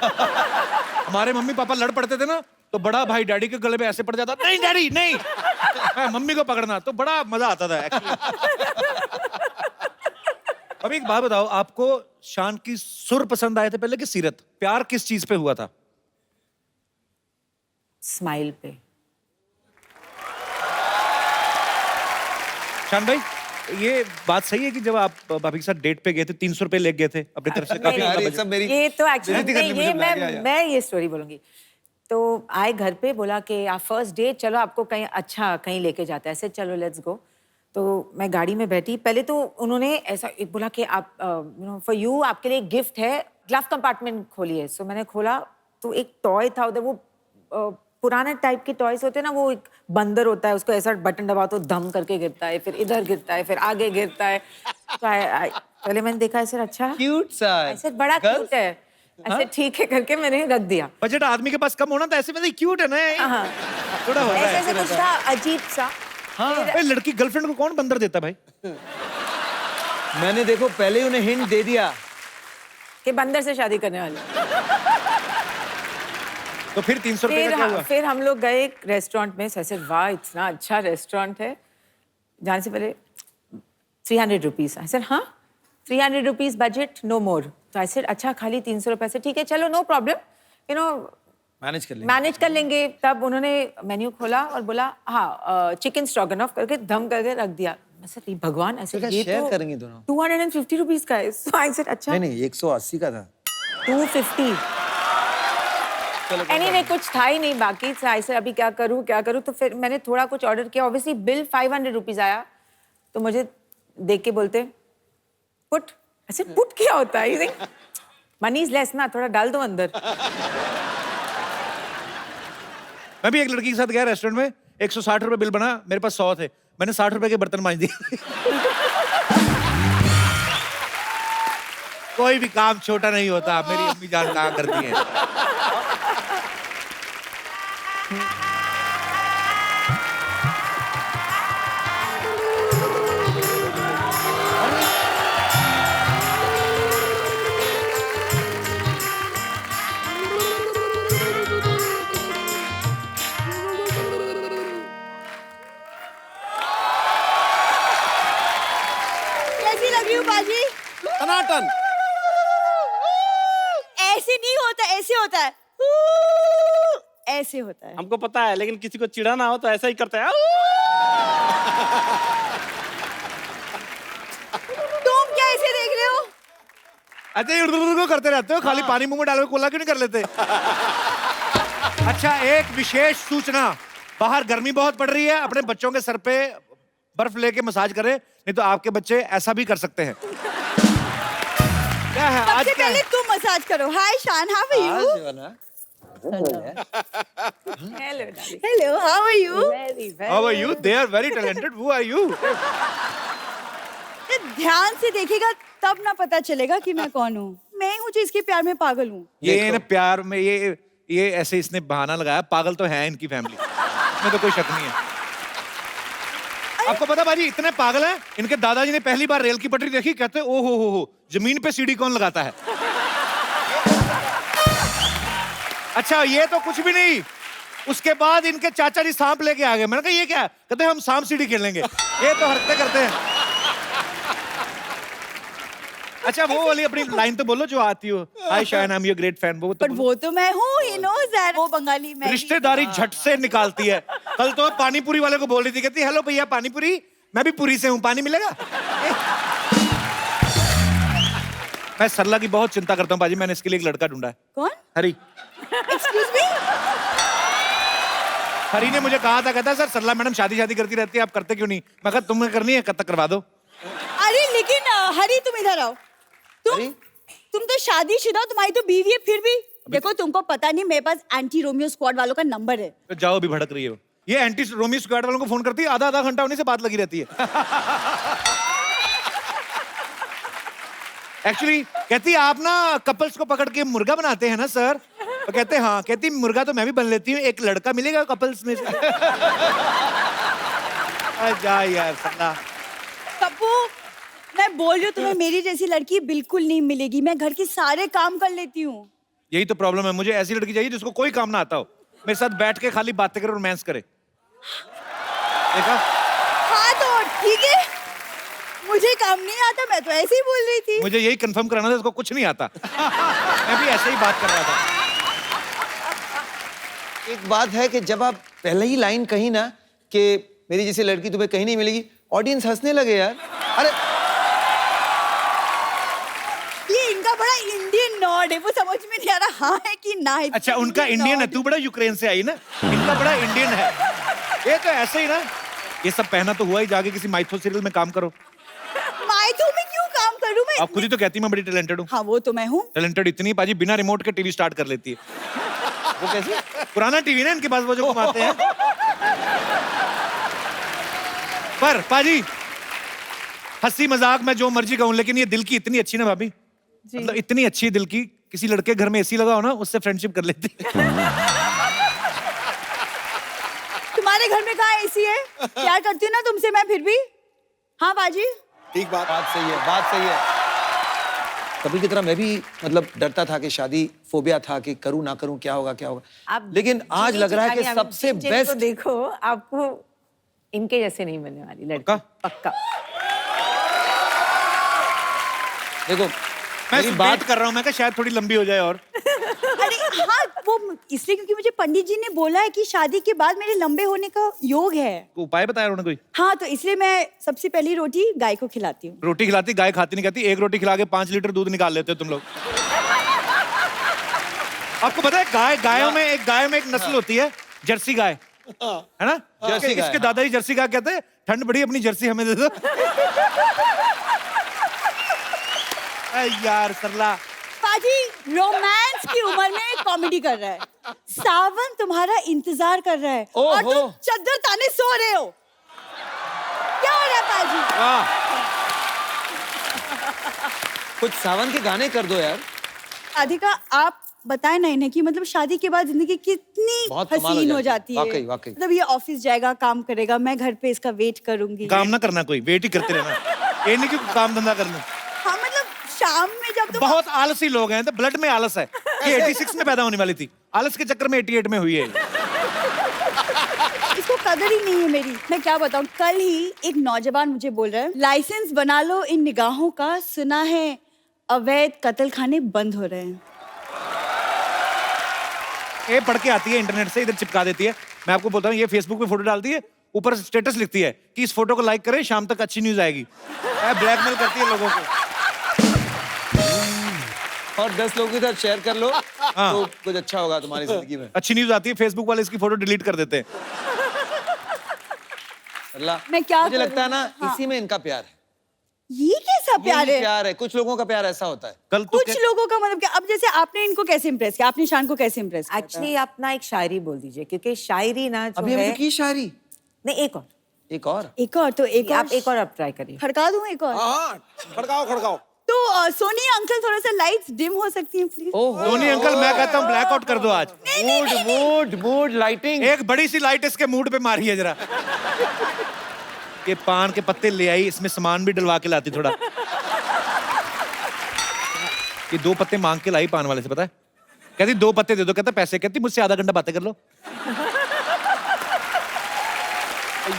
हमारे मम्मी पापा लड़ पड़ते थे ना, तो बड़ा भाई डैडी के गले पे ऐसे पड़ जाता, नहीं डैडी नहीं, मैं मम्मी को पकड़ना, तो बड़ा मजा आता था एक्चुअली। अभी एक बात बताओ, आपको शान की सुर पसंद आए थे पहले कि सीरत? प्यार किस चीज पे हुआ था? स्माइल पे। शान भाई, ये बात सही है कि जब आप भाभी के साथ डेट पे गए थे 300 रुपए ले गए थे अपनी तरफ से? काफी यार, बड़ा ये budget। सब मेरी ये तो एक्चुअली बेइज्जती करने ये मुझे बुला दिया यार। मैं ये स्टोरी बोलूंगी। तो आए घर पे, बोला कि आप फर्स्ट डे चलो आपको कहीं अच्छा कहीं लेके जाते हैं, ऐसे चलो लेट्स गो। तो मैं गाड़ी में बैठी, पहले तो उन्होंने ऐसा एक बोला कि आप यू नो फॉर यू, आपके लिए गिफ्ट है, ग्लव कंपार्टमेंट खोलिए। सो मैंने खोला तो एक टॉय था उधर, वो पुराने टाइप के टॉयज होते हैं ना, वो एक बंदर होता है, उसको ऐसा बटन दबाओ तो धम करके गिरता है, फिर इधर गिरता है, फिर आगे गिरता है। तो पहले मैंने देखा ऐसे, अच्छा क्यूट सा है। ऐसे बड़ा क्यूट है, ऐसे ठीक है करके मैंने रख दिया। बजट आदमी के पास कम होना था, ऐसे में क्यूट है ना ये। हाँ, थोड़ा हो रहा ऐसे है ऐसे कुछ था अजीब सा। हाँ, भाई लड़की गर्लफ्रेंड को कौन बंदर देता भाई? मैंने देखो पहले ही उन्हें हिंट दे दिया कि बंदर से शादी करने वाले। तो फिर 300 रुपए का क्या हुआ? फिर हम लोग गए एक रेस्टोरेंट में, ऐसे वाह इतना अच्छा रेस्टोरेंट है। जाने से पहले 300 रुपीज। ऐसे हाँ 300 रुपीज बजट, नो मोर। तो ऐसे अच्छा खाली 300 रुपए से ठीक है चलो no problem, you know manage कर लेंगे। तब उन्होंने मेन्यू खोला और बोला हाँ चिकन स्ट्रोगनॉफ करके धम करके रख दिया। ऐसे भगवान, ऐसे क्या ये शेयर तो करेंगे दोनों? 250 रुपीज का है। So I said, अच्छा नहीं 180 का था। 250। एनीवे कुछ था ही नहीं बाकी, ऐसे अभी क्या करूं। तो फिर मैंने थोड़ा कुछ ऑर्डर किया, ऑब्वियसली बिल 500 रुपीज आया। तो मुझे देख के बोलते पुट, ऐसे पुट क्या होता है? मनी इज लेस ना, थोड़ा डाल दो अंदर। मैं भी एक लड़की के साथ गया रेस्टोरेंट में, 160 रुपए बिल बना, मेरे पास 100 थे, मैंने 60 रुपए के बर्तन मांज दिए। कोई भी काम छोटा नहीं होता, मेरी अम्मी जान कहा करती है। कैसी लग रही हूँ बाजी? टनाटन। ऐसे नहीं होता, ऐसे होता है, ऐसे होता है। हमको पता है, लेकिन किसी को चिढ़ाना हो तो ऐसा ही करते हैं। तुम क्या ऐसे देख रहे हो? अच्छा ये को करते रहते हो, खाली पानी मुंह में डाल के कोला क्यों नहीं कर लेते? अच्छा एक विशेष सूचना, बाहर गर्मी बहुत पड़ रही है, अपने बच्चों के सर पे बर्फ लेके मसाज करें, नहीं तो आपके बच्चे ऐसा भी कर सकते हैं। क्या है आज सबसे क्या पहले है? तुम मसाज करो। Hi Shaan, how are you? Hello darling. Hello, how are you? How are you? They are very talented. Who are you? ध्यान से देखेगा तब ना पता चलेगा कि मैं कौन हूँ। मैं हूँ जो इसके प्यार में पागल हूँ। ये ना प्यार में ये ऐसे इसने बहाना लगाया, पागल तो है इनकी फैमिली, इसमें तो कोई शक नहीं है। आपको पता बाजी इतने पागल हैं, इनके दादाजी ने पहली बार रेल की पटरी देखी, कहते ओ हो जमीन पे सीढ़ी कौन लगाता है? अच्छा ये तो कुछ भी नहीं, उसके बाद इनके चाचा जी सांप लेके आ गए। मैंने कहा ये क्या है? कहते हम सांप सीढ़ी खेल लेंगे। ये तो हरकतें करते हैं। अच्छा वो वाली अपनी लाइन तो बोलो जो आती हो, hi Shayan I am your great fan. वो तो पर वो तो मैं हूँ, ही नोज़ दैट। वो बंगाली मैं ही। रिश्तेदारी झट से निकालती है। कल तो पानी पूरी वाले को बोल रही थी, कहती हेलो भैया पानी पूरी, मैं भी पूरी से हूँ, पानी मिलेगा? मैं सरला की बहुत चिंता करता हूँ बाजी, मैंने इसके लिए एक लड़का ढूंढा है। कौन? हरी। Excuse me? हरी ने मुझे कहा था, कहता सर सरला मैडम शादी करती रहती है, आप करते क्यों नहीं? मैं कहा तुम्हें करनी है, कब तक करवा दो। अरे लेकिन हरी तुम इधर आओ। तुम तो शादीशुदा, तुम्हारी तो बीवी है, फिर भी देखो तुमको पता नहीं मेरे पास एंटी रोमियो स्क्वाड वालों का नंबर है। तो जाओ, अभी भड़क रही है ये एंटी रोमियो स्क्वाड वालों को फोन करती है, आधा घंटा उन्हीं से बात लगी रहती है। एक्चुअली कहती आप ना कपल्स को पकड़ के मुर्गा बनाते हैं ना सर? तो कहते हाँ। कहती मुर्गा तो मैं भी बन लेती हूँ, एक लड़का मिलेगा कपल्स में से। जा यार सरला। कप्पू, मैं बोल रही हूँ तुम्हें मेरी जैसी लड़की बिल्कुल नहीं मिलेगी। मैं घर के सारे काम कर लेती हूँ। यही तो प्रॉब्लम है, मुझे ऐसी लड़की चाहिए जिसको कोई काम ना आता हो, मेरे साथ बैठ के खाली बातें करे, रोमांस करे। देखा? हाँ तो ठीक है, मुझे काम नहीं आता, मैं तो ऐसे ही बोल रही थी। मुझे यही कंफर्म कराना था, इसको कुछ नहीं आता। मैं भी ऐसे ही बात कर रहा था। एक बात है कि जब आप पहले ही लाइन कही ना कि मेरी जैसी लड़की तुम्हें कहीं नहीं मिलेगी, ऑडियंस हंसने लगे यार। अरे ये इनका बड़ा इंडियन नॉड है, वो समझ में नहीं आ रहा हाँ है कि ना है। अच्छा उनका इंडियन है, तू बड़ा यूक्रेन से आई ना, इनका बड़ा इंडियन है। ये तो ऐसे ही ना, ये सब पहना तो हुआ ही, जाके किसी माइथो सीरियल में काम करो। माइथो में क्यों काम करूं मैं? आप खुद ही तो कहती मैं बड़ी टैलेंटेड हूँ। हाँ वो तो मैं हूँ। टैलेंटेड इतनी पाजी बिना रिमोट के टीवी स्टार्ट कर लेती है। वो कैसे? पुराना टीवी ना इनके पास, वो जो घुमाते हैं। पर पाजी हंसी मजाक मैं जो मर्जी कहूं, लेकिन ये दिल की इतनी अच्छी ना भाभी, मतलब इतनी अच्छी दिल की, किसी लड़के घर में एसी लगा हो ना, उससे फ्रेंडशिप कर लेती। तुम्हारे घर में कहाँ एसी है? प्यार करती हूँ ना तुमसे मैं फिर भी। हाँ बाजी, ठीक बात। बात सही है, बात सही है। कभी की तरह मैं भी मतलब डरता था कि शादी फोबिया था कि करूं ना करूं, क्या होगा क्या होगा। लेकिन आज लग रहा है कि सबसे बेस्ट। देखो आपको इनके जैसे नहीं मिलने वाली लड़की, पक्का। देखो मैं बात कर रहा हूँ, मैं शायद थोड़ी लंबी हो जाए और। अरे हाँ वो इसलिए क्योंकि मुझे पंडित जी ने बोला है कि शादी के बाद मेरे लंबे होने का योग है। उपाय बताया उन्होंने कोई? हाँ तो इसलिए मैं सबसे पहली रोटी गाय को खिलाती हूँ। रोटी खिलाती, गाय खाती नहीं कहती। एक रोटी खिला के 5 लीटर दूध निकाल लेते हो तुम लोग। आपको पता है गायों में एक नस्ल होती है जर्सी गाय, है ना? जर्सी गाय, इसके दादाजी जर्सी गाय कहते हैं, ठंड बड़ी अपनी जर्सी हमें दे दो। यार सरला पाजी रोमांस की उम्र में कॉमेडी कर रहा है। सावन तुम्हारा इंतजार कर रहा है और तुम चद्दर ताने सो रहे हो। क्या हो रहा है पाजी? वाह, कुछ सावन के गाने कर दो यार। राधिका आप बताए ना इन्हें कि मतलब शादी के बाद जिंदगी कितनी हसीन हो जाती है। वाकई वाकई। मतलब ये ऑफिस जाएगा, काम करेगा, मैं घर पे इसका वेट करूंगी। काम ना करना, कोई वेट ही करते रहना। ये नहीं कि काम धंधा कर लूं। हाँ मतलब शाम में जब तुम बहुत आलसी लोग हैं, तो ब्लड में आलस है। ये 86 में पैदा होने वाली थी, आलस के चक्कर में 88 में हुई है। इसको कदर ही नहीं है मेरी। मैं क्या बताऊं, कल ही एक नौजवान मुझे बोल रहा है लाइसेंस बना लो इन निगाहों का, सुना है अवैध कत्ल खाने बंद हो रहे हैं। ये पढ़ के आती है इंटरनेट से, इधर चिपका देती है। मैं आपको बोलता हूँ, ये फेसबुक पे फोटो डालती है, ऊपर स्टेटस लिखती है कि इस फोटो को लाइक करें, शाम तक अच्छी न्यूज आएगी। ब्लैकमेल करती है लोगों को। और 10 लोगों के साथ शेयर कर लो तो कुछ अच्छा होगा तुम्हारी जिंदगी में। अच्छी न्यूज आती है, फेसबुक वाले इसकी फोटो डिलीट कर देते हैं। अल्लाह, मैं क्या मुझे करूं? लगता है ना हाँ। इसी में इनका प्यार है। ये कैसा प्यार यही है? प्यार है। कुछ लोगों का प्यार ऐसा होता है। कल तो कुछ लोगों का मतलब क्या? अब जैसे आपने इनको कैसे इम्प्रेस किया, आपने शान को कैसे इम्प्रेस किया? एक्चुअली आप ना एक शायरी बोल दीजिए, क्योंकि शायरी ना जो अभी है हमने की शायरी। नहीं, एक और एक और एक और तो एक और आप एक और आप ट्राई करिए। खड़का दूं एक और? हाँ खड़काओ खड़काओ। तो सोनी अंकल थोड़ा सा लाइट्स डिम हो सकती हैं प्लीज? धोनी अंकल, मैं कहता हूँ ब्लैकआउट कर दो आज। Mood lighting. एक बड़ी सी लाइट इसके मूड पे मारी है जरा। ये पान के पत्ते ले आई, इसमें सामान भी डलवा के लाती थोड़ा। ये 2 पत्ते मांग के लाई पान वाले से, पता है? कहती 2 पत्ते दे दो, कहता पैसे। कहती मुझसे आधा घंटा बातें कर लो।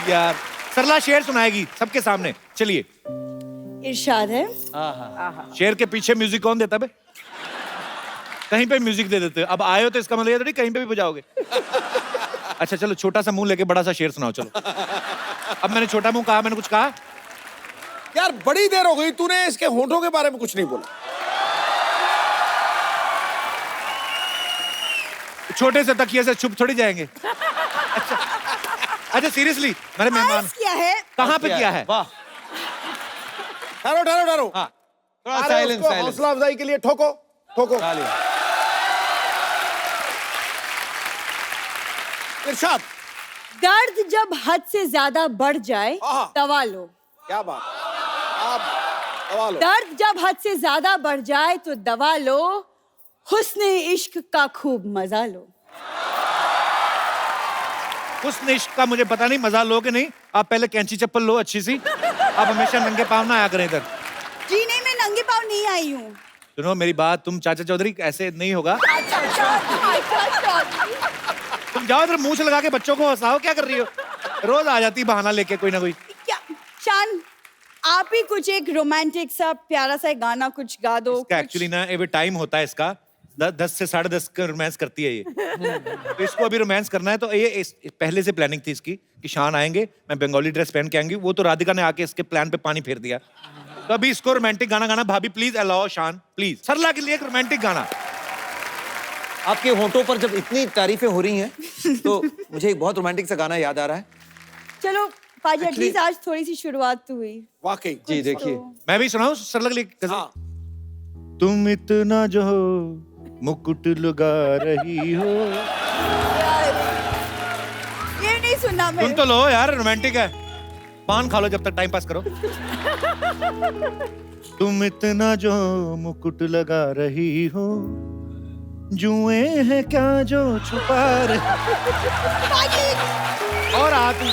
यार सरला शेर सुनाएगी सबके सामने, चलिए। इरशाद है। शेर के पीछे म्यूजिक कौन देता बे? कहीं पे म्यूजिक दे देते हो। अब आए हो तो इसका मतलब ये थोड़ी कहीं पे भी बजाओगे। अच्छा चलो, छोटा सा मुंह लेके बड़ा सा शेर सुनाओ चलो। अब मैंने छोटा मुंह कहा, मैंने कुछ कहा? यार बड़ी देर हो गई, तूने इसके होंठों के बारे में कुछ नहीं बोला। छोटे से तकिए से छुप थोड़ी जाएंगे। अच्छा अच्छा सीरियसली मेरे मेहमान आइस किया है। कहाँ पे किया है? वाह, ठहरो ठहरो ठहरो। हाँ, थोड़ा अरे साइलेंस उसको साइलेंस। हौसला अफजाई के लिए ठोको ठोको। इरशाद। दर्द जब हद से ज्यादा बढ़ जाए आहा। दवा लो। क्या बात, आप दवा लो। दर्द जब हद से ज्यादा बढ़ जाए तो दवा लो, हुस्न इश्क का खूब मजा लो। उस इश्क का मुझे पता नहीं, मजा लो कि नहीं। आप पहले कैंची चप्पल लो अच्छी सी। आप हमेशा नंगे पाँव ना आया करें इधर। जी नहीं, मैं नंगे पाँव नहीं आई हूँ। सुनो मेरी बात, तुम चाचा चौधरी ऐसे नहीं होगा। तुम जाओ इधर मुंह से लगा के बच्चों को हंसाओ, क्या कर रही हो? रोज आ जाती बहाना लेके कोई ना कोई। क्या शान, आप ही कुछ एक रोमांटिक सा प्यारा सा गाना कुछ गा दो। एक्चुअली ना ये टाइम होता है इसका, 10 से 10:30 का रोमांस करती है ये। तो इसको अभी रोमांस करना है, तो ये पहले से प्लानिंग थी इसकी कि शान आएंगे, मैं बंगाली ड्रेस पहन के आएंगी। वो तो राधिका ने आके इसके प्लान पे पानी फेर दिया। तो अभी इसको रोमांटिक गाना गाना। भाभी प्लीज अलाओ शान, प्लीज सरला के लिए एक रोमांटिक गाना। आपके होंठों पर जब इतनी तारीफें हो रही हैं तो मुझे एक बहुत रोमांटिक सा गाना याद आ रहा है। चलो पाजी, एटलीस्ट आज थोड़ी सी शुरुआत तो हुई। वाकई जी देखिए, मैं भी सुनाऊं सरला के लिए गजल? हाँ। तुम इतना जो मुकुट लगा रही हो। ये नहीं सुनना मैं। सुन तो लो यार, रोमांटिक है। पान खा लो जब तक टाइम पास करो। तुम इतना जो मुकुट लगा रही हो, जुए हैं क्या जो छुपा रही। और आती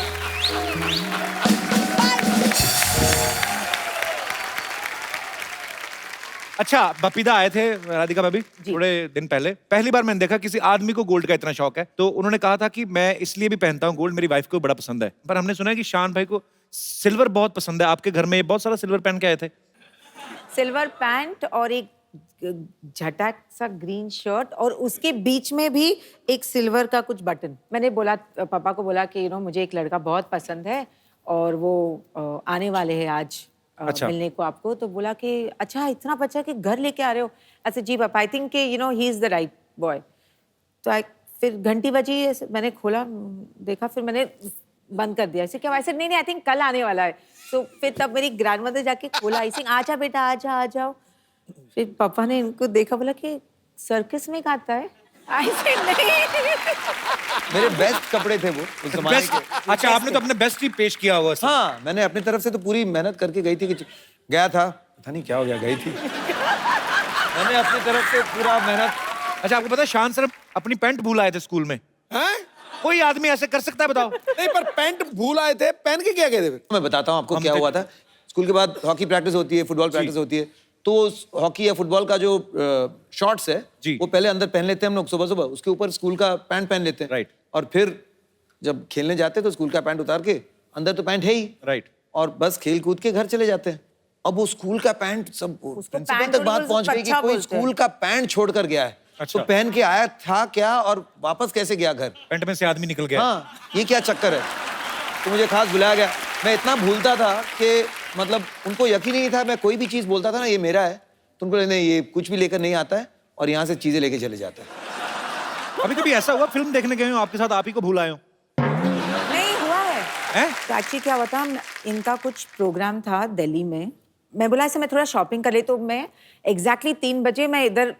अच्छा, बपीदा आए थे राधिका भाभी थोड़े दिन पहले। पहली बार मैंने देखा किसी आदमी को गोल्ड का इतना शौक है। तो उन्होंने कहा था कि मैं इसलिए भी पहनता हूँ गोल्ड, मेरी वाइफ को बड़ा पसंद है। पर हमने सुना है कि शान भाई को सिल्वर बहुत पसंद है। आपके घर में बहुत सारा सिल्वर पहन के आए थे। सिल्वर पैंट और एक झटक सा ग्रीन शर्ट, और उसके बीच में भी एक सिल्वर का कुछ बटन। मैंने बोला, पापा को बोला कि मुझे एक लड़का बहुत पसंद है और वो आने वाले हैं आज अच्छा। मिलने को आपको। तो बोला कि अच्छा इतना बच्चा कि घर लेके आ रहे हो। अच्छा जी पापा, I think he is the right boy. तो फिर घंटी बजी, मैंने खोला देखा, फिर मैंने बंद कर दिया। ऐसे क्या? ऐसे नहीं आई थिंक कल आने वाला है। तो फिर तब मेरी ग्रैंडमदर जाके खोला, आई थिंक आजा बेटा आजा आ जाओ। फिर पापा ने इनको देखा, बोला कि सर्कस में गाता है। ऐसे नहीं, मेरे बेस्ट कपड़े थे वो उस जमाने के। अच्छा, आपने तो अपने बेस्ट ही पेश किया हुआ। हाँ, मैंने अपनी तरफ से तो पूरी मेहनत करके गई थी कि गया था, पता नहीं क्या हो गया, गई थी। मैंने अपनी तरफ से पूरा मेहनत। अच्छा, आपको पता है शान सर अपनी पैंट भूल आए थे स्कूल में? हैं? कोई आदमी ऐसे कर सकता है बताओ? नहीं, पर पैंट भूल आए थे, पहन के क्या गए थे फिर? मैं बताता हूँ आपको क्या हुआ था। स्कूल के बाद हॉकी प्रैक्टिस होती है, फुटबॉल प्रैक्टिस होती है। तो हॉकी या फुटबॉल का जो शॉर्ट्स है वो पहले अंदर पहन लेते हैं हम लोग सुबह सुबह, उसके ऊपर स्कूल का पैंट पहन लेते हैं। राइट। और फिर जब खेलने जाते हैं तो स्कूल का पैंट उतार के, अंदर तो पैंट है ही। राइट। और बस खेल कूद के घर चले जाते हैं। अब वो स्कूल का पैंट, सब प्रिंसिपल पैंट तक बात पहुंच गई कि कोई स्कूल का पैंट छोड़ कर गया है। अच्छा। तो पहन के आया था क्या और वापस कैसे गया घर? पैंट में से आदमी निकल गया। हाँ, ये क्या चक्कर है? तो मुझे खास बुलाया गया। मैं इतना भूलता था कि मतलब उनको यकीन नहीं था, मैं कोई भी चीज बोलता था ना ये मेरा है, तो उनको नहीं, ये कुछ भी लेकर नहीं आता है और यहाँ से चीजें लेके चले जाता है। अभी कभी ऐसा हुआ फिल्म देखने गए हो आपके साथ आप ही को भूल आए हो? नहीं हुआ है। तो एक्चुअली क्या हुआ था, इनका कुछ प्रोग्राम था दिल्ली में। मैं बोला ऐसे मैं थोड़ा शॉपिंग कर ले, तो मैं एग्जैक्टली 3 बजे मैं इधर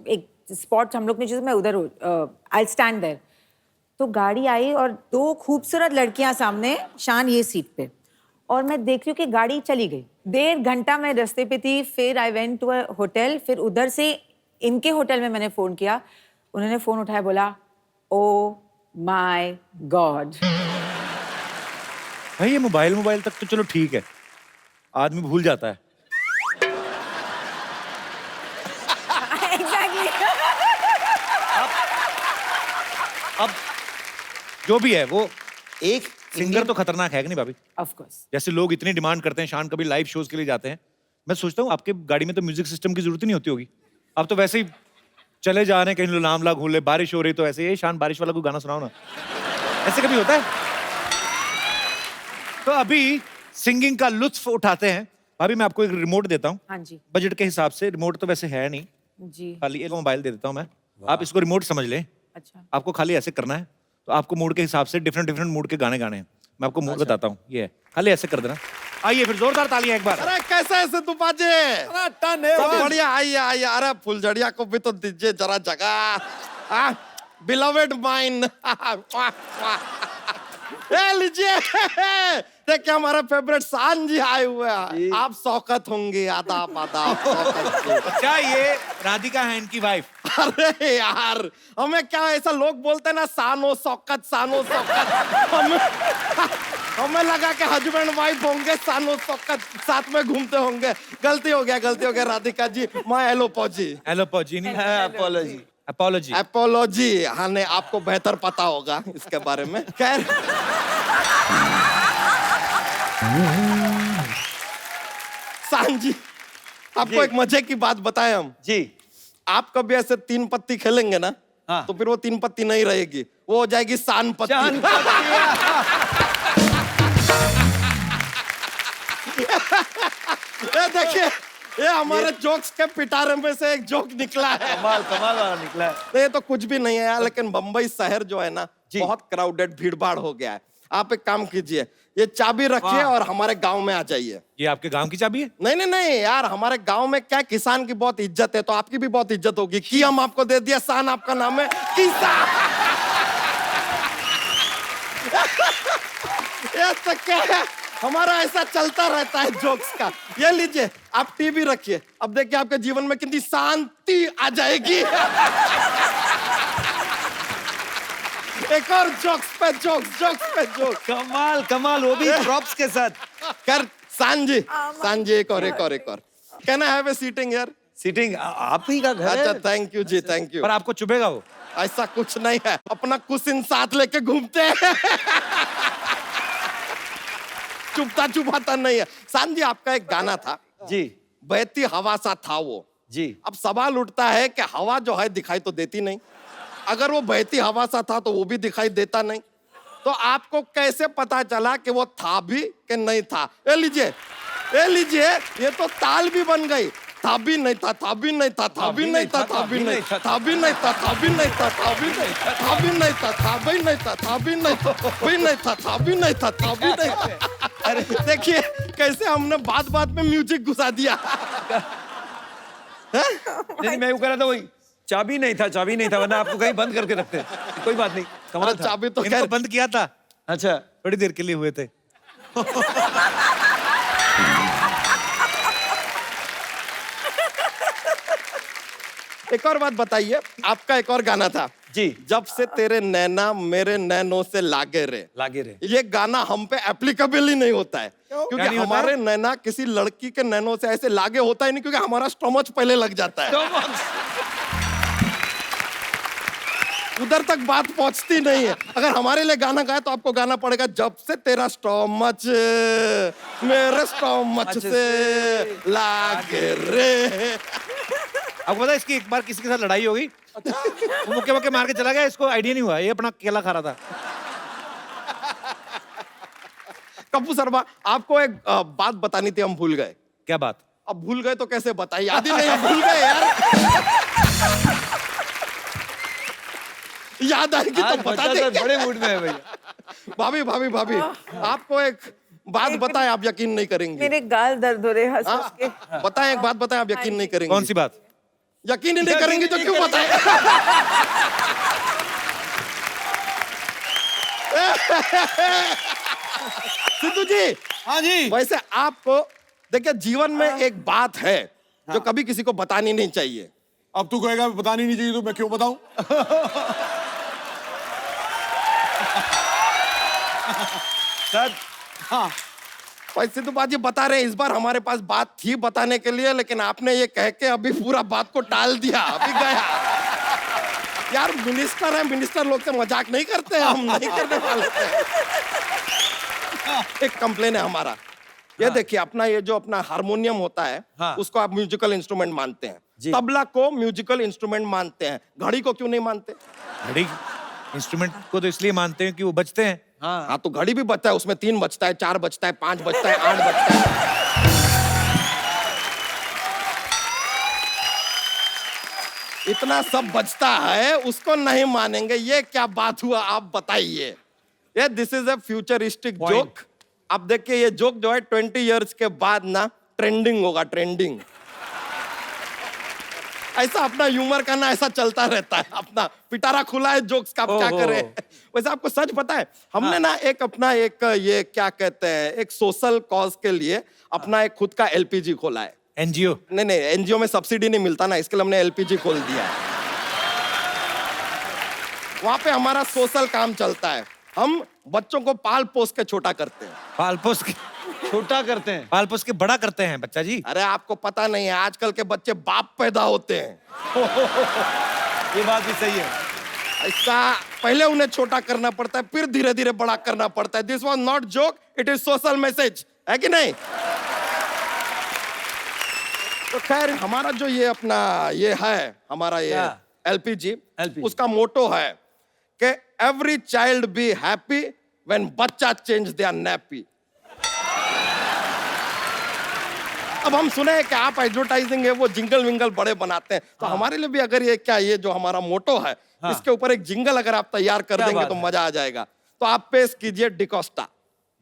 एक स्पॉट हम लोग ने जो मैं उधर आई स्टैंड देयर। तो गाड़ी आई और 2 खूबसूरत लड़कियां सामने, शान ये सीट पे, और मैं देख रही हूँ कि गाड़ी चली गई। 1.5 घंटा मैं रास्ते पे थी। फिर I went to a hotel, फिर उधर से इनके होटल में मैंने फ़ोन किया। उन्होंने फ़ोन उठाया, बोला ओ माय गॉड। भाई ये मोबाइल तक तो चलो ठीक है, आदमी भूल जाता है। अब जो भी है वो एक सिंगर तो खतरनाक है कि नहीं भाभी? Of course. जैसे लोग इतनी डिमांड करते हैं, शान कभी लाइव शोज के लिए जाते हैं, मैं सोचता हूँ आपके गाड़ी में तो म्यूजिक सिस्टम की जरूरत ही नहीं होती होगी। आप तो वैसे ही चले जा रहे हैं कहीं लामला घूले, बारिश हो रही तो ऐसे, ये शान बारिश वाला कोई गाना सुनाओ ना, ऐसे कभी होता है? तो अभी सिंगिंग का लुत्फ उठाते हैं। भाभी मैं आपको एक रिमोट देता हूँ। हाँ जी। बजट के हिसाब से रिमोट तो वैसे है नहीं जी। खाली एक मोबाइल दे देता हूँ मैं, आप इसको रिमोट समझ लें। अच्छा। आपको खाली ऐसे करना है, तो आपको मूड के हिसाब से डिफरेंट डिफरेंट मूड के गाने गाने हैं। मैं आपको मूड बताता हूँ, ये है, खाली ऐसे कर देना। आइए फिर जोरदार तालियां एक बार। अरे कैसे है सिद्धू पाजी? सब बढ़िया, आइए आइए। अरे फुलझड़िया को भी तो दीजिए जरा जगह। Beloved mine. ए लीजिए, देखिए हमारा फेवरेट शान जी आए हुए हैं। आप शौकत होंगे, आदाब आदाब शौकत जी। क्या ये राधिका है इनकी वाइफ? अरे यार, हमें क्या ऐसा लोग बोलते हैं ना, सानो शौकत सानो शौकत। हमें लगा कि हस्बैंड वाइफ होंगे, सानो शौकत साथ में घूमते होंगे। गलती हो गया राधिका जी। माय एलोपॉजी। एलोपॉजी नहीं, अपॉलॉजी। अपॉलॉजी। एपोलॉजी। हाँ ने आपको बेहतर पता होगा इसके बारे में। खैर, शान जी, आपको एक मजे की बात बताएं हम जी। आप कभी ऐसे 3 पत्ती खेलेंगे ना, हाँ। तो फिर वो 3 पत्ती नहीं रहेगी, वो हो जाएगी शान पत्ती। चांद ये देखिए, ये हमारे जोक्स के पिटारे में से एक जोक निकला है। कमाल कमाल वाला निकला है। ये तो कुछ भी नहीं है यार, लेकिन बंबई शहर जो है ना, बहुत क्राउडेड, भीड़-भाड़ हो गया है। आप एक काम कीजिए, ये चाबी रखिए और हमारे गांव में आ जाइए। ये आपके गांव की चाबी है? नहीं नहीं नहीं यार, हमारे गांव में क्या किसान की बहुत इज्जत है, तो आपकी भी बहुत इज्जत होगी। की हम आपको दे दिया, शान आपका नाम है किसान। ये तो क्या है, हमारा ऐसा चलता रहता है जोक्स का। ये लीजिए, आप टीवी रखिए, अब देखिए आपके जीवन में कितनी शांति आ जाएगी। एक और जोक्स पे जोक्स। कमाल कमाल, वो भी प्रॉप्स के साथ। कर शान जी, एक और। Can I have a seating यार? सीटिंग आप ही का घर अच्छा, है। थैंक यू जी, थैंक यू। पर आपको चुभेगा वो? ऐसा कुछ नहीं है, अपना कुशन साथ लेके घूमते हैं। चुभाता नहीं है। शान जी, आपका एक गाना था जी बहती हवा सा था वो। जी। अब सवाल उठता है कि हवा जो है दिखाई तो देती नहीं, अगर वो बहती हवा सा था तो वो भी दिखाई देता नहीं, तो आपको कैसे पता चला कि वो था भी कि नहीं था? ये लीजिए, ये तो ताल भी बन गई। था भी नहीं था, था भी नहीं था, था भी नहीं था, था भी नहीं था, था भी नहीं था, था भी नहीं था, था भी नहीं था, था भी नहीं था, था भी नहीं था, था भी नहीं था, भी नहीं था, था भी नहीं था, था भी नहीं था। अरे देखिए कैसे हमने बात में म्यूजिक घुसा दिया। नहीं, मैं वो कह रहा था, वही चाबी नहीं था, वरना आपको कहीं बंद करके रखते। कोई बात नहीं, कमाल था। चाबी तो इनको खैर बंद किया था, अच्छा, थोड़ी देर के लिए हुए थे। एक और बात बताइए, आपका एक और गाना था जी। जब से तेरे नैना मेरे नैनों से लागे रे। ये गाना हम पे एप्लीकेबल ही नहीं होता है, क्योंकि नहीं होता? हमारे नैना किसी लड़की के नैनों से ऐसे लागे होता ही नहीं, क्योंकि हमारा स्टोमच पहले लग जाता है। उधर तक बात पहुंचती नहीं है। अगर हमारे लिए गाना गाए तो आपको गाना पड़ेगा, जब से तेरा स्टोमच मेरे स्टोमच से लागे रे। आपको पता है इसकी एक बार किसी के साथ लड़ाई हो गई, वो मुक्के मार के चला गया, इसको आइडिया नहीं हुआ, ये अपना केला खा रहा था। कप्पू शर्मा, आपको एक बात बतानी थी, हम भूल गए। क्या बात? अब भूल गए तो कैसे बताइए, याद ही नहीं, भूल गए यार। याद आएगी तो बता देंगे। बड़े मूड में है भैया। भाभी, आपको एक बात बताएं, आप यकीन नहीं करेंगे। मेरे गाल दर्द हो रहे हैं हंस के। बताएं, एक बात बताएं, आप यकीन नहीं करेंगे। कौन सी बात? यकीन ही नहीं करेंगे तो क्यों बताएं? सिद्धू जी। हाँ जी। वैसे आपको देखिए, जीवन में एक बात है जो कभी किसी को बतानी नहीं चाहिए। अब तू कहेगा बतानी नहीं चाहिए तो मैं क्यों बताऊं? सर, हाँ, वैसे तो बात ये बता रहे, इस बार हमारे पास बात थी बताने के लिए, लेकिन आपने ये कह के अभी पूरा बात को टाल दिया, अभी गया। यार मिनिस्टर है, मिनिस्टर लोग से मजाक नहीं करते हैं, हम नहीं करने वाले थे। एक कंप्लेन है हमारा, ये देखिए, अपना ये जो अपना हारमोनियम होता है, हाँ। उसको आप म्यूजिकल इंस्ट्रूमेंट मानते हैं, तबला को म्यूजिकल इंस्ट्रूमेंट मानते हैं, घड़ी को क्यों नहीं मानते? घड़ी इंस्ट्रूमेंट को तो इसलिए मानते हैं कि वो बजते हैं। हाँ, तो घड़ी भी बजता है, उसमें 3 बजता है, 4 बजता है, 5 बजता है, 8 बजता है। इतना सब बचता है, उसको नहीं मानेंगे। ये क्या बात हुआ, आप बताइए। ये this is a futuristic joke. अब देखिए ये जोक जो है 20 इयर्स के बाद ना ट्रेंडिंग होगा, ट्रेंडिंग। ऐसा अपना ह्यूमर का ना ऐसा चलता रहता है, अपना पिटारा खुला है जोक्स का, आप क्या करें। वैसे आपको सच पता है, हमने ना एक अपना एक ये क्या कहते हैं, एक सोशल कॉज के लिए अपना एक खुद का एलपीजी खोला है। एनजीओ? नहीं, एनजीओ में सब्सिडी नहीं मिलता ना, इसके लिए हमने एलपीजी खोल दिया है। वहां पे हमारा सोशल काम चलता है। हम बच्चों को पाल पोस के छोटा करते हैं। पाल पोस के छोटा करते हैं? पाल पोस के बड़ा करते हैं बच्चा जी। अरे आपको पता नहीं है, आजकल के बच्चे बाप पैदा होते हैं। ये बात भी सही है। ऐसा पहले उन्हें छोटा करना पड़ता है, फिर धीरे धीरे बड़ा करना पड़ता है। This was not joke, it is social message, है कि नहीं? तो खैर हमारा जो ये अपना ये है, हमारा ये एलपीजी, उसका मोटो है कि every child be happy when बच्चा चेंज देयर नैपी। अब हम सुने कि आप एडवर्टाइजिंग है वो जिंगल विंगल बड़े बनाते हैं, तो हमारे लिए भी अगर ये क्या ये जो हमारा मोटो है, इसके ऊपर एक जिंगल अगर आप तैयार कर देंगे तो मजा आ जाएगा। तो आप पेश कीजिए डिकोस्टा।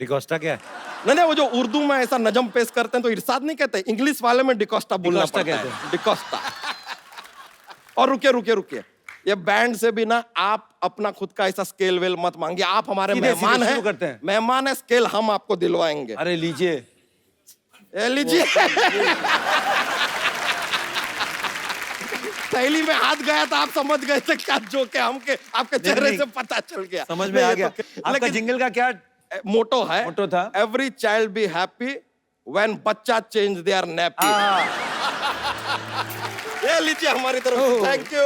डिकोस्टा क्या है? नहीं, वो जो उर्दू में ऐसा नजम पेश करते हैं तो इरशाद नहीं कहते, इंग्लिश वाले में डिकोस्टा बोलना पड़ता है। डिकोस्टा। और रुकिए, ये बैंड से भी ना आप अपना खुद का ऐसा स्केल वेल मत मांगिए। आप हमारे मेहमान हैं, मेहमान है, स्केल हम आपको दिलवाएंगे। अरे लीजिए, लीजिए। पहली में हाथ गया था, आप समझ गए थे क्या जोक है, हमके आपके चेहरे से पता चल गया, समझ में आ गया। आपका जिंगल का क्या मोटो है? मोटो था every child be happy when बच्चा चेंज देयर नैपी। ये लीजिए हमारी तरफ, थैंक यू।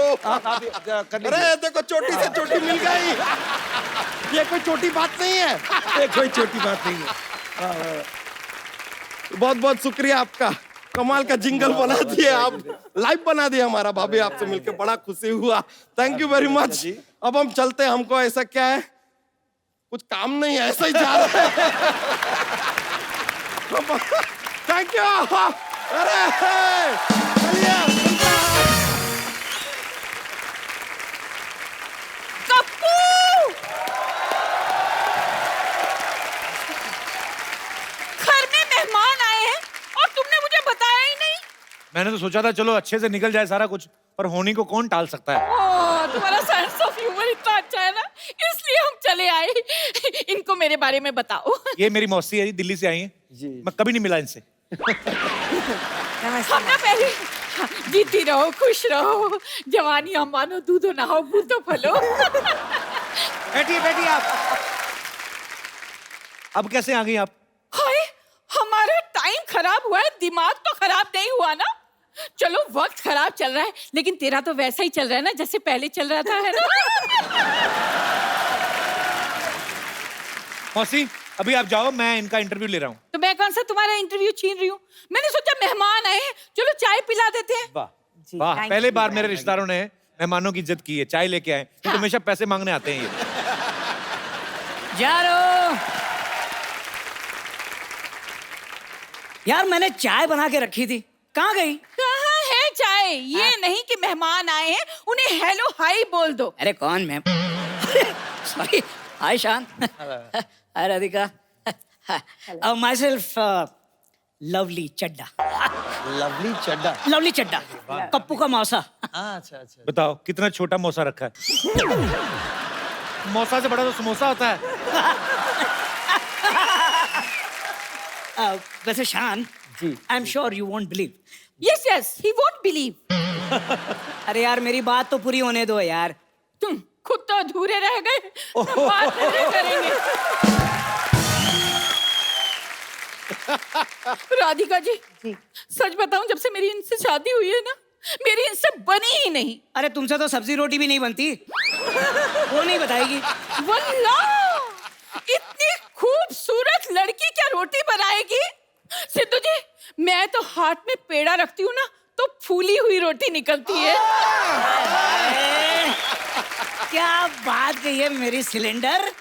अरे देखो चोटी से चोटी मिल गई। ये कोई छोटी बात नहीं है, ये कोई छोटी बात नहीं है। बहुत बहुत शुक्रिया आपका, कमाल का जिंगल बना दिए आप, लाइव बना दिया हमारा। भाभी आपसे मिलकर बड़ा खुशी हुआ, थैंक यू वेरी मच। अब हम चलते हैं, हमको ऐसा क्या है, कुछ काम नहीं है, ऐसा ही जा रहा है। Thank you. अरे चलिए। कप्पू! घर में मेहमान आए हैं और तुमने मुझे बताया ही नहीं। मैंने तो सोचा था चलो अच्छे से निकल जाए सारा कुछ, पर होनी को कौन टाल सकता है। तुम्हारा सेंस ऑफ ह्यूमर इतना अच्छा है ना, इसलिए हम चले आए। इनको मेरे बारे में बताओ। ये मेरी मौसी है, दिल्ली से आई है, मैं कभी नहीं मिला इनसे। हम ना पहले जीती रहो, खुश रहो, जवानी हम मानो दूधो नहाओ बूतो फलो। बैठिए आप। अब कैसे आ गई आप? हाय, हमारा टाइम खराब हुआ है, दिमाग तो खराब नहीं हुआ ना। चलो वक्त खराब चल रहा है, लेकिन तेरा तो वैसा ही चल रहा है ना जैसे पहले चल रहा था, है ना? मौसी अभी आप जाओ, मैं इनका इंटरव्यू ले रहा हूँ। तो मैं कौन सा तुम्हारा इंटरव्यू छीन रही हूँ? मैंने सोचा मेहमान आए हैं, चलो चाय पिला देते हैं। वाह, पहले बार मेरे रिश्तेदारों ने मेहमानों की इज्जत की है, चाय लेके आए। तो हमेशा पैसे मांगने आते हैं ये। यारो, यार मैंने चाय बना के रखी थी, कहाँ गई? कहाँ है चाय? ये नहीं कि मेहमान आए हैं, उन्हें हेलो हाय बोल दो। अरे कौन ma'am? Sorry, hi Shaan. Hi Radhika. Myself Lovely Chadha. Lovely Chadha? Lovely Chadha, Kappu का मौसा। अच्छा। बताओ कितना छोटा मौसा रखा है। मौसा से बड़ा तो समोसा होता है। वैसे शान, I am sure you won't believe. Yes yes, he won't believe. अरे यार मेरी बात तो पूरी होने दो यार। तुम खुद तो अधूरे रह गए, बात नहीं करेंगे। राधिका जी, सच बताऊं, जब से मेरी इनसे शादी हुई है ना, मेरी इनसे बनी ही नहीं। अरे तुमसे तो सब्जी रोटी भी नहीं बनती, वो नहीं बताएगी। वल्लाह, इतनी खूबसूरत लड़की क्या रोटी बनाएगी? सिद्धू जी, मैं तो हाथ में पेड़ा रखती हूँ ना तो फूली हुई रोटी निकलती है। क्या बात कही है मेरी सिलेंडर।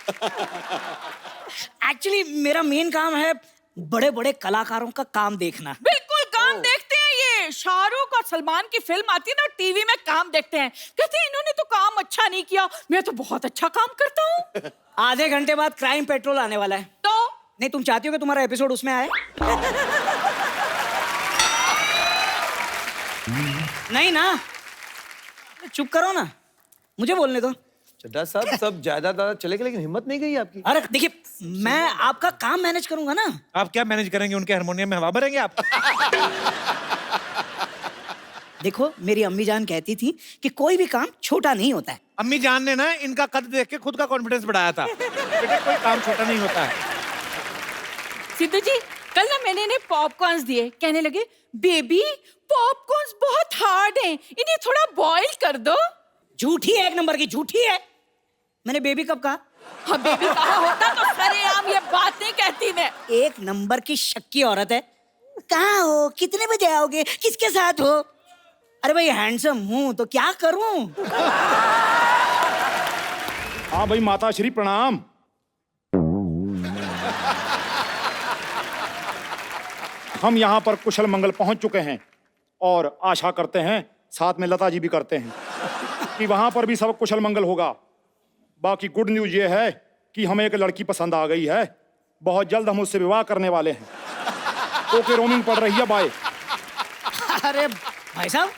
एक्चुअली मेरा मेन काम है बड़े बड़े कलाकारों का काम देखना। बिल्कुल काम देखते हैं ये, शाहरुख और सलमान की फिल्म आती है ना, टीवी में काम देखते हैं, कहते हैं इन्होंने तो काम अच्छा नहीं किया, मैं तो बहुत अच्छा काम करता हूँ। आधे घंटे बाद क्राइम पेट्रोल आने वाला है। तो नहीं, तुम चाहती हो कि तुम्हारा एपिसोड उसमें आए? नहीं ना, चुप करो ना, मुझे बोलने दो। चड्ढा साहब सब ज्यादा चलेगा, लेकिन हिम्मत नहीं गई आपकी। अरे देखिए, मैं आपका काम मैनेज करूंगा ना। आप क्या मैनेज करेंगे? उनके हारमोनियम में हवा भरेंगे आप? देखो, मेरी अम्मी जान कहती थी कि कोई भी काम छोटा नहीं होता है। अम्मी जान ने ना इनका कद देख के खुद का कॉन्फिडेंस बढ़ाया था। बेटा, कोई काम छोटा नहीं होता है। सिद्धू जी, कल ना मैंने इन्हें पॉपकॉर्न्स दिए, कहने लगे बेबी पॉपकॉर्न्स बहुत हार्ड हैं, इन्हें थोड़ा बॉईल कर दो। झूठी है, एक नंबर की झूठी है। मैंने बेबी कब कहा? हाँ, बेबी कहा होता तो सरेआम ये बात नहीं कहती मैं। एक नंबर की शक्की औरत है। कहाँ हो? कितने बजे आओगे? किसके साथ हो? अरे भाई, हैंडसम हूँ तो क्या करूं? हाँ भाई, माता श्री प्रणाम। हम यहाँ पर कुशल मंगल पहुंच चुके हैं और आशा करते हैं, साथ में लता जी भी करते हैं, कि वहां पर भी सब कुशल मंगल होगा। बाकी गुड न्यूज ये है कि हमें एक लड़की पसंद आ गई है, बहुत जल्द हम उससे विवाह करने वाले हैं। ओके, रोमिंग पड़ रही है, बाय। अरे भाई साहब,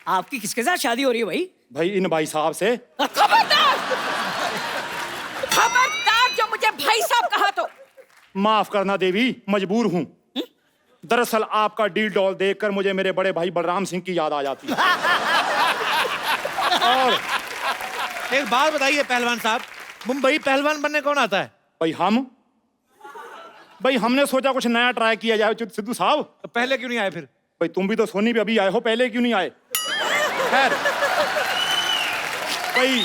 आपकी किसके साथ शादी हो रही है भाई? भाई, इन भाई साहब से। खबरदार! खबरदार, जो मुझे भाई साहब कहा तो। माफ करना देवी, मजबूर हूँ। दरअसल आपका डील डॉल देखकर मुझे मेरे बड़े भाई बलराम सिंह की याद आ जाती है। और एक बात बताइए पहलवान साहब, मुंबई पहलवान बनने कौन आता है? भाई हमने सोचा कुछ नया ट्राई किया जाए सिद्धू साहब। तो पहले क्यों नहीं आए फिर? भाई, तुम भी तो सोनी पे अभी आए हो, पहले क्यों नहीं आए? खैर, भाई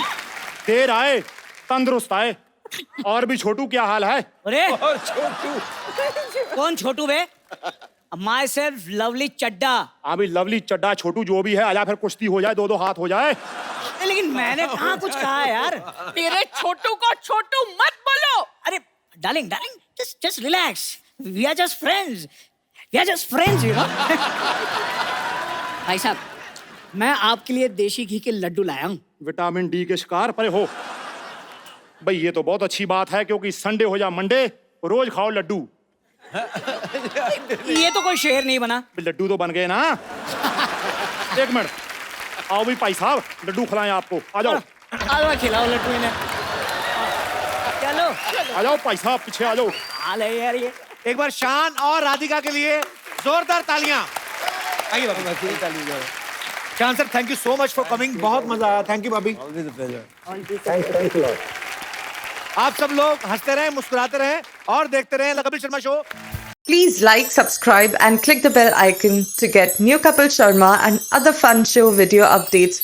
देर आए तंदुरुस्त आए। और भी छोटू, क्या हाल है? अरे और छोटू, कौन छोटू बे? माई सेल्फ लवली चड्डा। हाँ भाई, लवली चड्डा छोटू जो भी है, आजा फिर कुश्ती हो जाए, दो दो हाथ हो जाए। लेकिन मैंने कहाँ कुछ कहा है यार? मेरे छोटू को छोटू मत बोलो। अरे darling, just relax. We are just friends. We are just friends, you know. भाई साहब, मैं आपके लिए देशी घी के लड्डू लाया हूँ। विटामिन डी के शिकार परे हो। भाई, ये तो बहुत अच्छी बात है, क्योंकि संडे हो जा मंडे, रोज खाओ लड्डू। ये तो कोई शेर नहीं बना। लड्डू तो बन गए ना। एक मिनट, आओ भी भाई साहब, लड्डू खिलाएं आपको। आ जाओ, आज खिलाओ लड्डू इन्हें। चलो आ जाओ भाई साहब, पीछे आ जाओ। हाल है यार ये। एक बार शान और राधिका के लिए जोरदार तालियां। आइए बाबू। शान sir, thank you so much for coming, बहुत मजा आया। थैंक यू भाभी। आप सब लोग हंसते रहें, मुस्कुराते रहें और देखते रहें the Kapil Sharma show. Please like, subscribe and click the bell icon to get new Kapil Sharma and other fun show video updates